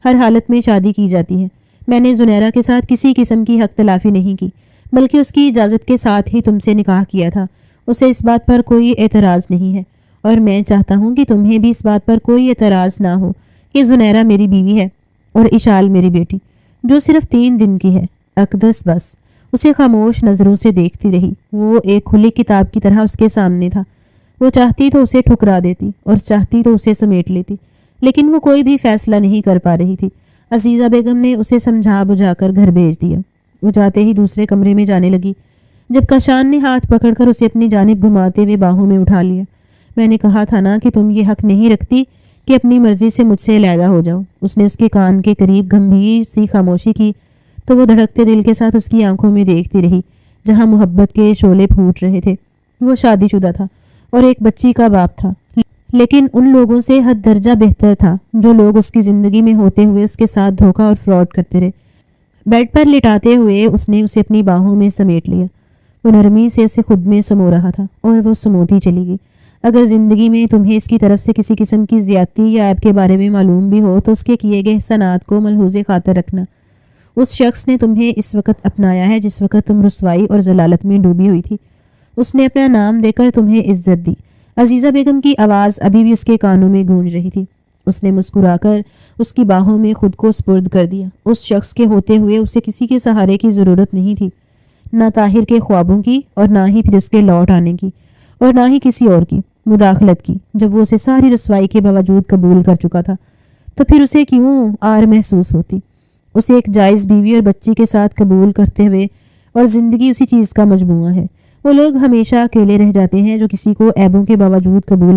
ہر حالت میں شادی کی جاتی ہے۔ میں نے زنیرہ کے ساتھ کسی قسم کی حق تلافی نہیں کی، بلکہ اس کی اجازت کے ساتھ ہی تم سے نکاح کیا تھا۔ اسے اس بات پر کوئی اعتراض نہیں ہے اور میں چاہتا ہوں کہ تمہیں بھی اس بات پر کوئی اعتراض نہ ہو کہ زنیرہ میری بیوی ہے اور اشال میری بیٹی، جو صرف 3 دن کی ہے۔ اقدس بس اسے خاموش نظروں سے دیکھتی رہی۔ وہ ایک کھلی کتاب کی طرح اس کے سامنے تھا۔ وہ چاہتی تو اسے ٹھکرا دیتی اور چاہتی تو اسے سمیٹ لیتی، لیکن وہ کوئی بھی فیصلہ نہیں کر پا رہی تھی۔ عزیزہ بیگم نے اسے سمجھا بجھا کر گھر بھیج دیا۔ وہ جاتے ہی دوسرے کمرے میں جانے لگی جب کاشان نے ہاتھ پکڑ کر اسے اپنی جانب گھماتے ہوئے باہوں میں اٹھا لیا۔ میں نے کہا تھا نا کہ تم یہ حق نہیں رکھتی کہ اپنی مرضی سے مجھ سے علیحدہ ہو جاؤ۔ اس نے اس کے کان کے قریب گمبھیر سی خاموشی کی تو وہ دھڑکتے دل کے ساتھ اس کی آنکھوں میں دیکھتی رہی جہاں محبت کے شعلے پھوٹ رہے تھے۔ وہ شادی شدہ تھا اور ایک بچی کا باپ تھا، لیکن ان لوگوں سے حد درجہ بہتر تھا جو لوگ اس کی زندگی میں ہوتے ہوئے اس کے ساتھ دھوکہ اور فراڈ کرتے رہے۔ بیڈ پر لٹاتے ہوئے اس نے اسے اپنی باہوں میں سمیٹ لیا۔ وہ نرمی سے اسے خود میں سمو رہا تھا اور وہ سموتی چلی گئی۔ اگر زندگی میں تمہیں اس کی طرف سے کسی قسم کی زیادتی یا عیب کے بارے میں معلوم بھی ہو تو اس کے کیے گئے احسانات کو ملحوظ خاطر رکھنا۔ اس شخص نے تمہیں اس وقت اپنایا ہے جس وقت تم رسوائی اور ضلالت میں ڈوبی ہوئی تھی۔ اس نے اپنا نام دے کر تمہیں عزت دی۔ عزیزہ بیگم کی آواز ابھی بھی اس کے کانوں میں گونج رہی تھی۔ اس نے مسکرا کر اس کی باہوں میں خود کو سپرد کر دیا۔ اس شخص کے ہوتے ہوئے اسے کسی کے سہارے کی ضرورت نہیں تھی، نہ طاہر کے خوابوں کی اور نہ ہی پھر اس کے لوٹ آنے کی اور نہ ہی کسی اور کی مداخلت کی۔ جب وہ اسے ساری رسوائی کے باوجود قبول کر چکا تھا تو پھر اسے کیوں آر محسوس ہوتی؟ اسے ایک جائز بیوی اور بچی کے ساتھ قبول کرتے ہوئے، اور زندگی اسی چیز کا مجموعہ ہے۔ وہ لوگ ہمیشہ اکیلے رہ جاتے ہیں جو کسی کو عیبوں کے باوجود قبول